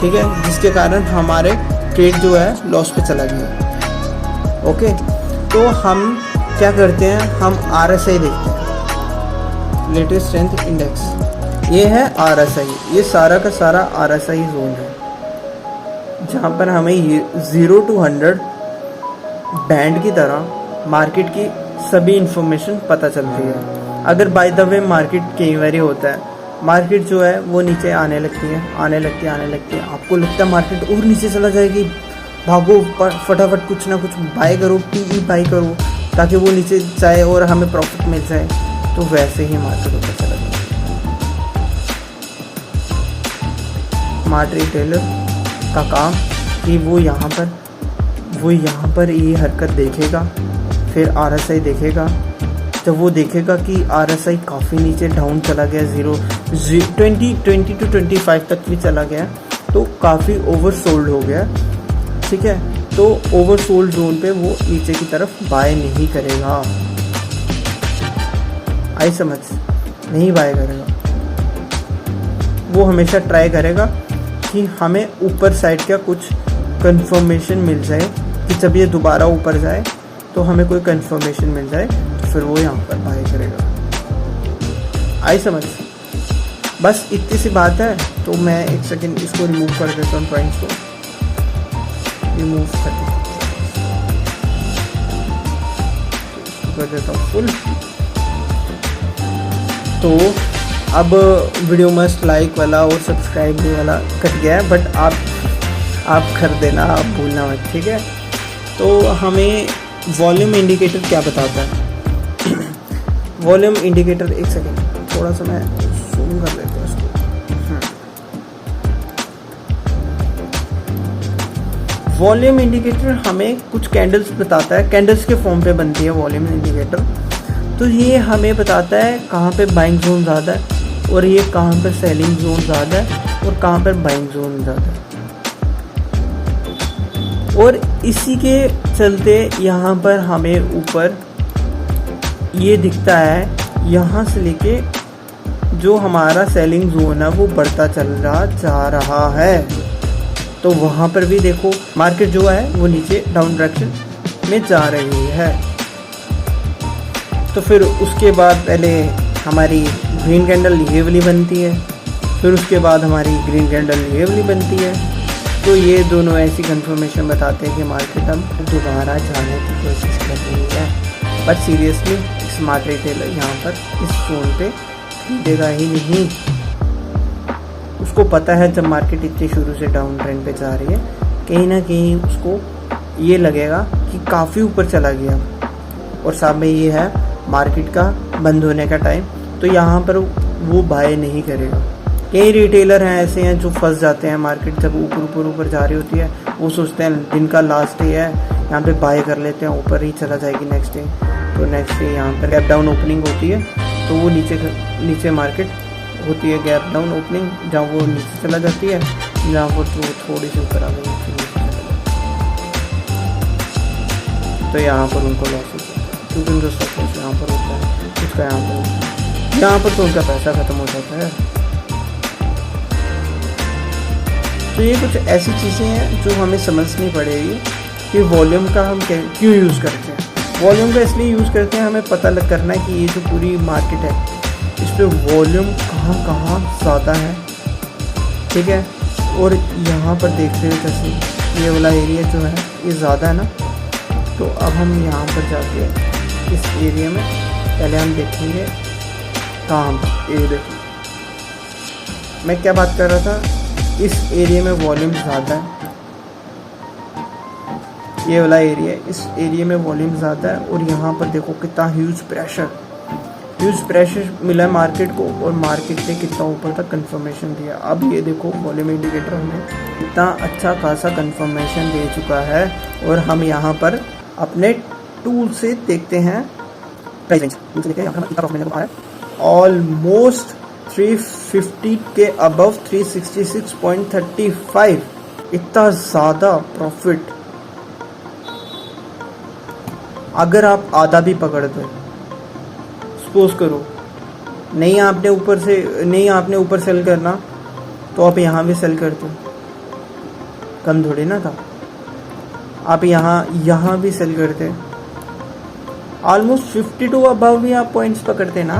ठीक है, जिसके कारण हमारे ट्रेड जो है लॉस पे चला गया। ओके, तो हम क्या करते हैं, हम RSI देखते हैं, लेटेस्ट स्ट्रेंथ इंडेक्स। ये है RSI, ये सारा का सारा RSI जोन है जहाँ पर हमें 0 to 100 बैंड की तरह मार्केट की सभी इंफॉर्मेशन पता चलती है। अगर बाय द वे मार्केट कई बार होता है, मार्केट जो है वो नीचे आने लगती है, आपको लगता है मार्केट और नीचे चला जाएगी, भागो फटाफट कुछ ना कुछ बाय करो, PE बाय करो ताकि वो नीचे जाए और हमें प्रॉफिट मिल जाए। तो वैसे ही मार्केट ऊपर चला जाए। स्मार्ट रिटेलर का काम कि वो यहाँ पर ये हरकत देखेगा, फिर RSI देखेगा। जब वो देखेगा कि RSI काफ़ी नीचे डाउन चला गया, 20 to 25 तक भी चला गया, तो काफ़ी ओवरसोल्ड हो गया। ठीक है, तो ओवरसोल्ड जोन पे वो नीचे की तरफ बाय नहीं करेगा। आई समझ? नहीं बाय करेगा। वो हमेशा ट्राई करेगा कि हमें ऊपर साइड का कुछ कंफर्मेशन मिल जाए कि जब ये दोबारा ऊपर जाए तो हमें कोई कंफर्मेशन मिल जाए, तो फिर वो यहाँ पर बाय करेगा। आई समझ? बस इतनी सी बात है। तो मैं एक सेकंड इसको रिमूव कर देता हूँ, पॉइंट्स को रिमूव कर देता हूँ फुल। तो अब वीडियो मस्ट लाइक वाला और सब्सक्राइब वाला कट गया है, बट आप कर देना, आप भूलना मत। ठीक है, तो हमें वॉल्यूम इंडिकेटर क्या बताता है? वॉल्यूम इंडिकेटर, एक सेकेंड थोड़ा सा मैं जूम कर लेता हूँ इसको। वॉल्यूम इंडिकेटर हमें कुछ कैंडल्स बताता है, कैंडल्स के फॉर्म पे बनती है वॉल्यूम इंडिकेटर। तो ये हमें बताता है कहाँ पे बाइंग जोन ज़्यादा है और ये कहाँ पर सेलिंग जोन ज़्यादा है और कहाँ पर बाइंग जोन ज़्यादा है। और इसी के चलते यहाँ पर हमें ऊपर ये दिखता है, यहाँ से लेके जो हमारा सेलिंग जोन है वो बढ़ता जा रहा है। तो वहाँ पर भी देखो मार्केट जो है वो नीचे डाउन डायरेक्शन में जा रही है। तो फिर उसके बाद पहले हमारी ग्रीन कैंडल ये वाली बनती है, फिर उसके बाद हमारी ग्रीन कैंडल ये वाली बनती है। तो ये दोनों ऐसी कंफर्मेशन बताते हैं कि मार्केट अब दोबारा जाने की कोशिश कर रही है। बट सीरियसली स्मार्ट रिटेलर यहाँ पर इस जोन पे खरीदेगा ही नहीं। उसको पता है जब मार्केट इतनी शुरू से डाउन ट्रेंड पे जा रही है, कहीं ना कहीं उसको ये लगेगा कि काफ़ी ऊपर चला गया और सामने ये है मार्केट का बंद होने का टाइम, तो यहाँ पर वो बाय नहीं करेगा। कई रिटेलर हैं ऐसे हैं जो फंस जाते हैं, मार्केट जब ऊपर जा रही होती है वो सोचते हैं दिन का लास्ट डे है, यहाँ पे बाय कर लेते हैं, ऊपर ही चला जाएगी नेक्स्ट डे। तो नेक्स्ट डे यहाँ पर गैप डाउन ओपनिंग होती है, तो वो नीचे मार्केट होती है गैप डाउन ओपनिंग, जहाँ वो नीचे चला जाती है, जहाँ पर वो थोड़ी सी ऊपर आ गई तो यहाँ पर उनको लॉस होता है, क्योंकि उनका स्टॉप लॉस यहाँ पर होता है, उसका यहाँ पर तो उनका पैसा ख़त्म हो जाता है। तो ये कुछ ऐसी चीज़ें हैं जो हमें समझनी पड़ेगी कि वॉल्यूम का हम क्यों यूज़ करते हैं। वॉल्यूम का इसलिए यूज़ करते हैं, हमें पता लग करना है कि ये जो पूरी मार्केट है इस पर वॉल्यूम कहाँ कहाँ ज़्यादा है, ठीक है। और यहाँ पर देख रहे हो जैसे ये वाला एरिया जो है ये ज़्यादा है ना, तो अब हम यहाँ पर जाके इस एरिया में पहले हम देखेंगे कहाँ पर, ये देखिए मैं क्या बात कर रहा था, इस एरिया में वॉल्यूम ज़्यादा है, ये वाला एरिया, इस एरिया में वॉल्यूम ज़्यादा है। और यहाँ पर देखो कितना ह्यूज प्रेशर मिला है मार्केट को, और मार्केट ने कितना ऊपर तक कंफर्मेशन दिया। अब ये देखो वॉल्यूम इंडिकेटर हमें कितना अच्छा खासा कंफर्मेशन दे चुका है। और हम यहाँ पर अपने टूल से देखते हैं प्राइस रेंज, टूल से देखते हैं यहाँ पर कितना प्रॉफिट मिलने को आ रहा है। ऑलमोस्ट 350 के अबव 366.35, इतना ज़्यादा प्रॉफिट। अगर आप आधा भी पकड़ दो, सपोज करो नहीं आपने ऊपर सेल करना, तो आप यहाँ भी सेल करते, कम थोड़ी ना था, आप यहाँ भी सेल करते, ऑलमोस्ट 52 अबव भी आप पॉइंट्स पकड़ते ना।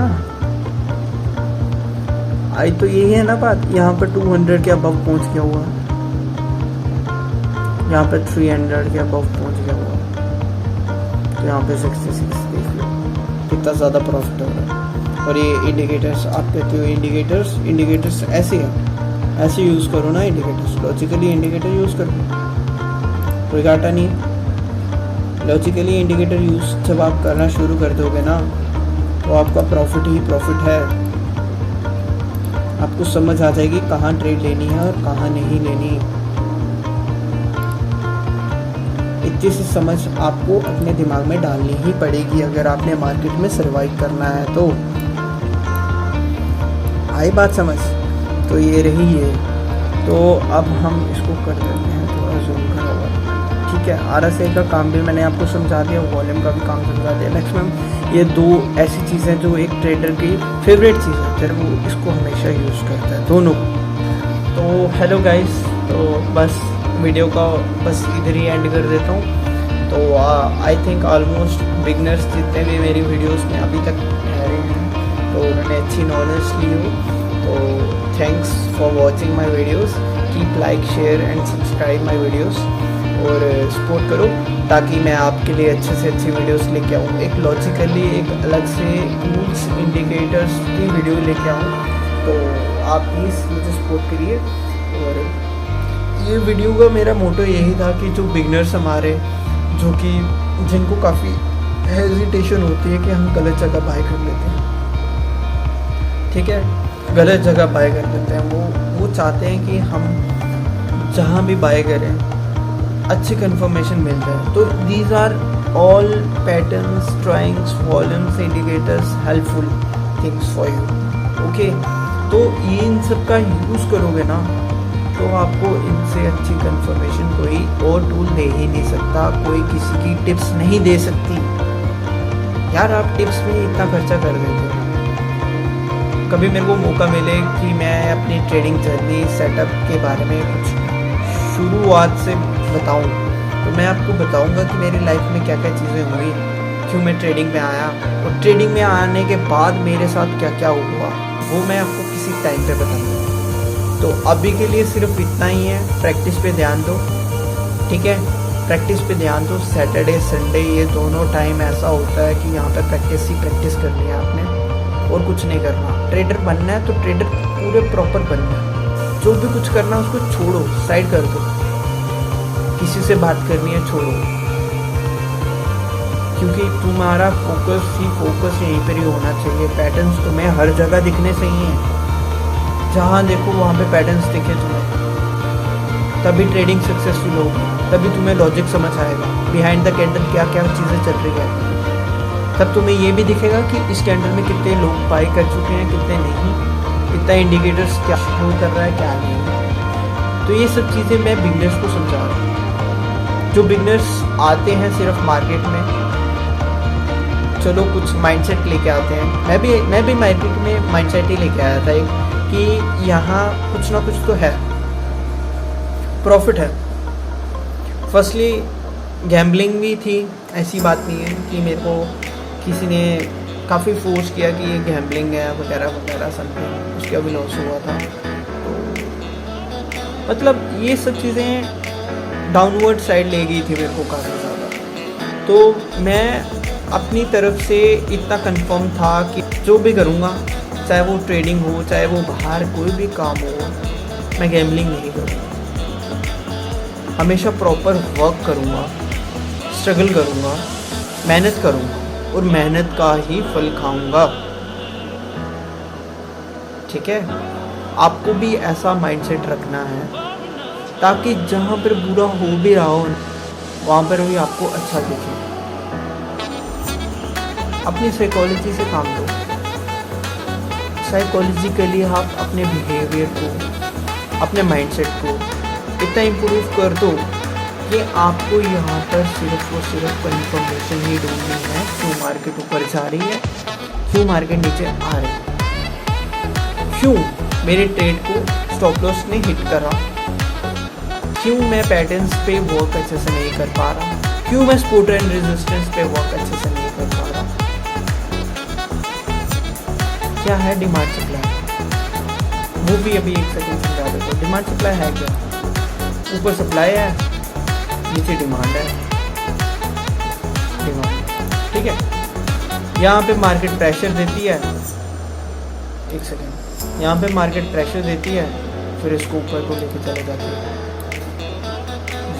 आई तो यही है ना बात, यहाँ पर 200 के अबव पहुँच गया हुआ, यहाँ पर 300 के अबव पहुँच गया हुआ, तो यहाँ पे 66 देख लो कितना ज़्यादा प्रॉफिट हो रहा है। और ये इंडिकेटर्स आप कहते हो, इंडिकेटर्स ऐसे हैं, ऐसे यूज़ करो ना इंडिकेटर्स, लॉजिकली इंडिकेटर यूज़ करो, कोई घाटा नहीं। लॉजिकली इंडिकेटर यूज़ जब आप करना शुरू कर दोगे ना, तो आपका प्रॉफिट ही प्रॉफिट है। आपको समझ आ जाएगी कहाँ ट्रेड लेनी है और कहाँ नहीं लेनी। इतनी सी समझ आपको अपने दिमाग में डालनी ही पड़ेगी अगर आपने मार्केट में सर्वाइव करना है तो। आई बात समझ? तो ये रही है। तो अब हम इसको कर देते हैं थोड़ा जूम करा हुआ, ठीक है। RSI का काम भी मैंने आपको समझा दिया, वॉल्यूम का भी काम समझा दिया। मैक्सिमम ये दो ऐसी चीज़ें जो एक ट्रेडर की फेवरेट चीज़ है, फिर वो इसको हमेशा यूज़ करता है, दोनों को। तो हेलो गाइस, तो बस वीडियो का बस इधर ही एंड कर देता हूँ। तो आई थिंक ऑलमोस्ट बिगनर्स जितने भी मेरी वीडियोस में अभी तक ठहरे हैं, तो उन्होंने अच्छी नॉलेज ली हो। तो thanks for watching my videos, keep like share and subscribe my videos, और सपोर्ट करो ताकि मैं आपके लिए अच्छे से अच्छी वीडियोस लेके आऊँ। एक लॉजिकली एक अलग से टूल्स इंडिकेटर्स की वीडियो लेके आऊँ, तो आप प्लीज़ मुझे सपोर्ट करिए। और ये वीडियो का मेरा मोटो यही था कि जो बिगनर्स हमारे, जो कि जिनको काफ़ी हेजिटेशन होती है कि हम गलत जगह बाय कर लेते हैं, ठीक है, गलत जगह बाय कर लेते हैं। वो चाहते हैं कि हम जहाँ भी बाय करें अच्छी कंफर्मेशन मिल जाए। तो these are all patterns, drawings, volumes, indicators, helpful things for you, okay. तो ये इन सब का यूज़ करोगे ना, तो आपको इनसे अच्छी कंफर्मेशन कोई और टूल दे ही नहीं सकता, कोई किसी की टिप्स नहीं दे सकती। यार आप टिप्स में इतना खर्चा कर देते हो। कभी मेरे को मौका मिले कि मैं अपनी ट्रेडिंग जर्नी सेटअप के बारे में कुछ शुरुआत से बताऊं, तो मैं आपको बताऊंगा कि मेरी लाइफ में क्या क्या चीज़ें हुई, क्यों मैं ट्रेडिंग में आया, और ट्रेडिंग में आने के बाद मेरे साथ क्या क्या हुआ, वो मैं आपको किसी टाइम पे बताऊंगा। तो अभी के लिए सिर्फ इतना ही है, प्रैक्टिस पे ध्यान दो, ठीक है, प्रैक्टिस पे ध्यान दो। सैटरडे संडे ये दोनों टाइम ऐसा होता है कि यहाँ पे प्रैक्टिस ही प्रैक्टिस करनी है आपने, और कुछ नहीं करना। ट्रेडर बनना है तो ट्रेडर पूरे प्रॉपर बनना है। जो भी कुछ करना है उसको छोड़ो, साइड कर दो, किसी से बात करनी है छोड़ो, क्योंकि तुम्हारा फोकस यहीं पर ही होना चाहिए। पैटर्न्स तुम्हें हर जगह दिखने चाहिए, जहाँ देखो वहाँ पे पैटर्न्स दिखे तुम्हें, तभी ट्रेडिंग सक्सेसफुल होगी, तभी तुम्हें लॉजिक समझ आएगा, बिहाइंड द कैंडल क्या क्या चीज़ें चल रही है। तब तुम्हें ये भी दिखेगा कि इस कैंडल में कितने लोग बाय कर चुके हैं, कितने नहीं, कितना इंडिकेटर्स क्या शो कर रहा है, क्या नहीं। तो ये सब चीज़ें मैं बिगनर्स को समझा रहा हूँ। जो बिगनर्स आते हैं सिर्फ मार्केट में, चलो कुछ माइंडसेट लेके आते हैं। मैं भी मार्केट में माइंडसेट ही लेके आया था एक, कि यहाँ कुछ ना कुछ तो है, प्रॉफिट है। फर्स्टली गैम्बलिंग भी थी, ऐसी बात नहीं है कि मेरे को किसी ने काफ़ी फोर्स किया कि ये गैम्बलिंग है वगैरह वगैरह समथिंग, उसका भी लॉस हुआ था। तो मतलब ये सब चीज़ें डाउनवर्ड साइड ले गई थी मेरे को काफ़ी ज़्यादा। तो मैं अपनी तरफ से इतना कंफर्म था कि जो भी करूँगा, चाहे वो ट्रेडिंग हो, चाहे वो बाहर कोई भी काम हो, मैं गैम्बलिंग नहीं करूँगा। हमेशा प्रॉपर वर्क करूँगा, स्ट्रगल करूँगा, मेहनत करूँगा और मेहनत का ही फल खाऊँगा। ठीक है, आपको भी ऐसा माइंडसेट रखना है ताकि जहाँ पर बुरा हो भी रहा हो वहाँ पर भी आपको अच्छा दिखे। अपनी साइकोलॉजी से काम लो। साइकोलॉजिकली आप अपने बिहेवियर को, अपने माइंडसेट को इतना इम्प्रूव कर दो कि आपको यहाँ पर सिर्फ और सिर्फ इन्फॉर्मेशन ही ढूंढनी है, क्यों मार्केट ऊपर जा रही है, क्यों मार्केट नीचे आ रही है, क्यों मेरे ट्रेड को स्टॉप लॉस ने हिट करा, क्यों मैं पैटर्न्स पे वर्क अच्छे से नहीं कर पा रहा, क्यों मैं सपोर्ट एंड रेजिस्टेंस पे वर्क अच्छे से नहीं कर पा रहा। क्या है डिमांड सप्लाई, वो भी अभी एक सेकंड समझा देता हूँ। डिमांड सप्लाई है क्या? ऊपर सप्लाई है, नीचे डिमांड है। डिमांड, ठीक है। यहाँ पे मार्केट प्रेशर देती है, एक सेकंड, यहाँ पे मार्केट प्रेशर देती है, फिर इसको ऊपर को लेके चले जाती है।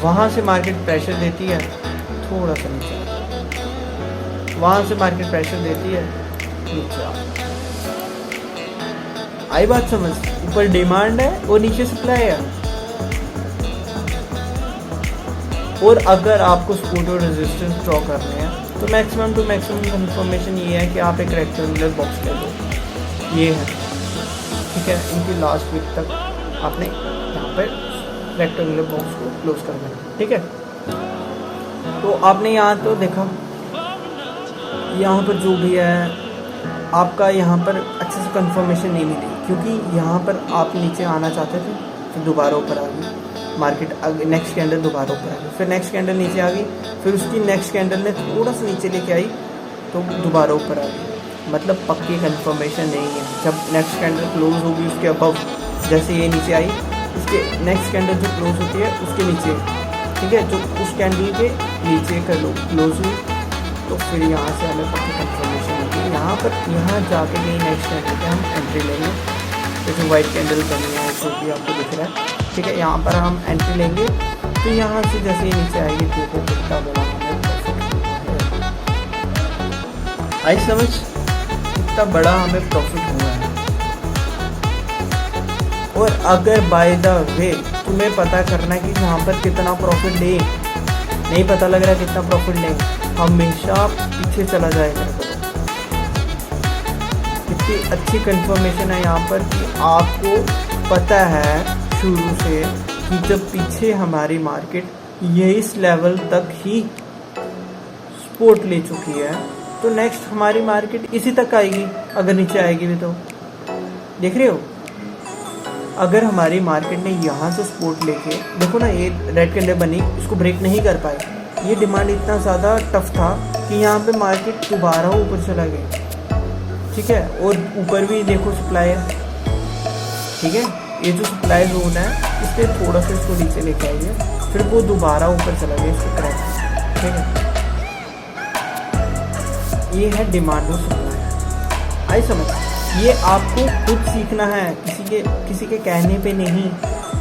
वहाँ से मार्केट प्रेशर देती है, थोड़ा सा नीचे, वहाँ से मार्केट प्रेशर देती है, नीचे आ। आई बात समझ? ऊपर डिमांड है और नीचे सप्लाई है। और अगर आपको सपोर्ट और रेजिस्टेंस ड्रॉ करने हैं तो मैक्सिमम टू मैक्सिमम इन्फॉर्मेशन ये है कि आप एक रेक्टेंगुलर बॉक्स ले लो, ये है, ठीक है। इनकी लास्ट वीक तक आपने यहाँ पर रेक्टेंगुलर बॉक्स को क्लोज कर देना, ठीक है। तो आपने यहाँ तो देखा, यहाँ पर जो भी है आपका यहाँ पर अच्छे से कंफर्मेशन नहीं मिली, क्योंकि यहाँ पर आप नीचे आना चाहते थे, फिर दोबारा ऊपर आ गई मार्केट, नेक्स्ट कैंडल दोबारा ऊपर आ गई, फिर नेक्स्ट कैंडल नीचे आ गई, फिर उसकी नेक्स्ट कैंडल ने थोड़ा सा नीचे लेके आई तो दोबारा ऊपर आ गई। मतलब पक्की कंफर्मेशन नहीं है। जब नेक्स्ट कैंडल क्लोज होगी उसके अबव, जैसे ये नीचे आई, इसके नेक्स्ट कैंडल जो क्लोज होती है उसके नीचे, ठीक है, जो उस कैंडल के नीचे क्लोज हुई, तो फिर यहाँ से हमें पक्की कंफर्मेशन होगी। यहाँ पर यहाँ जाके कहीं नेक्स्ट कैंडल पे हम एंट्री लेंगे, तो जो वाइट कैंडल बनी है जो भी आपको दिख रहा है, ठीक है, यहाँ पर हम एंट्री लेंगे। तो यहाँ से जैसे ये नीचे आएगी, देखो कितना बड़ा हमें प्रॉफिट हुआ है। आई समझ? कितना बड़ा हमें प्रॉफिट हुआ है। और अगर बाय द वे तुम्हें पता करना है कि यहाँ पर कितना प्रॉफिट ले, नहीं पता लग रहा कितना प्रॉफिट ले, हमेशा पीछे चला जाएगा। कितनी अच्छी कंफर्मेशन है यहाँ पर कि आपको पता है शुरू से कि जब पीछे हमारी मार्केट ये इस लेवल तक ही सपोर्ट ले चुकी है, तो नेक्स्ट हमारी मार्केट इसी तक आएगी, अगर नीचे आएगी भी तो। देख रहे हो, अगर हमारी मार्केट ने यहाँ से सपोर्ट लेके, देखो ना ये रेड कैंडल बनी, इसको ब्रेक नहीं कर पाए। ये डिमांड इतना ज़्यादा टफ था कि यहाँ पे मार्केट दोबारा ऊपर चला गया, ठीक है। और ऊपर भी देखो सप्लाई है, ठीक है, ये जो सप्लाई जोन है इससे थोड़ा सा इसको नीचे लेके आई है, फिर वो दोबारा ऊपर चला गया इसके क्रैक, ठीक है। ये है डिमांड और सप्लाई। आई समझ? ये आपको खुद सीखना है, किसी के कहने पे नहीं।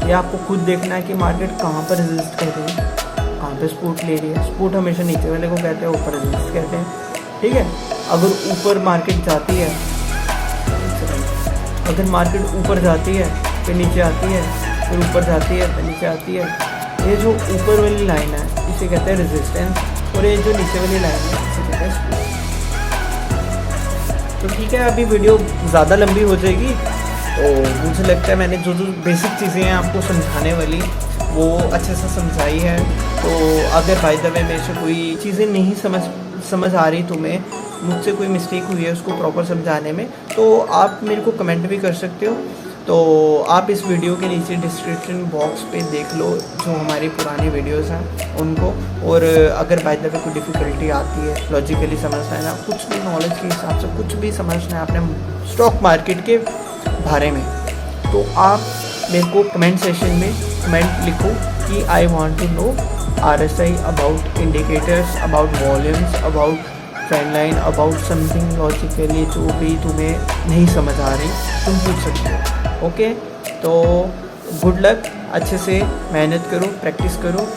ये आपको खुद देखना है कि मार्केट कहाँ पर रेजिस्ट कर रही है, कहाँ पे सपोर्ट ले रही है। सपोर्ट हमेशा नीचे वाले को कहते हैं, ऊपर रेजिस्ट कहते हैं, ठीक है। अगर ऊपर मार्केट जाती है, अगर मार्केट ऊपर जाती है फिर नीचे आती है, फिर ऊपर जाती है फिर नीचे आती है, ये जो ऊपर वाली लाइन है इसे कहते हैं रेजिस्टेंस, और ये जो नीचे वाली लाइन है इसे कहते हैं सपोर्ट। तो ठीक है, अभी वीडियो ज़्यादा लंबी हो जाएगी, तो मुझे लगता है मैंने जो बेसिक चीज़ें हैं आपको समझाने वाली वो अच्छे से समझाई है। तो अगर बाय द वे मेरे से कोई चीज़ें नहीं समझ आ रही, तुम्हें मुझसे कोई मिस्टेक हुई है उसको प्रॉपर समझाने में, तो आप मेरे को कमेंट भी कर सकते हो। तो आप इस वीडियो के नीचे डिस्क्रिप्शन बॉक्स पे देख लो जो हमारी पुरानी वीडियोस हैं उनको। और अगर बाय द वे कोई डिफ़िकल्टी आती है, लॉजिकली समझना है ना, कुछ भी नॉलेज के हिसाब से कुछ भी समझना है अपने स्टॉक मार्केट के बारे में, तो आप मेरे को कमेंट सेशन में कमेंट लिखो कि I want to know RSI, about indicators, about volumes, about trend line, about something logically जो भी तुम्हें नहीं समझ आ रही तुम पूछ सकते हो। ओके, तो गुड लक, अच्छे से मेहनत करो, प्रैक्टिस करो।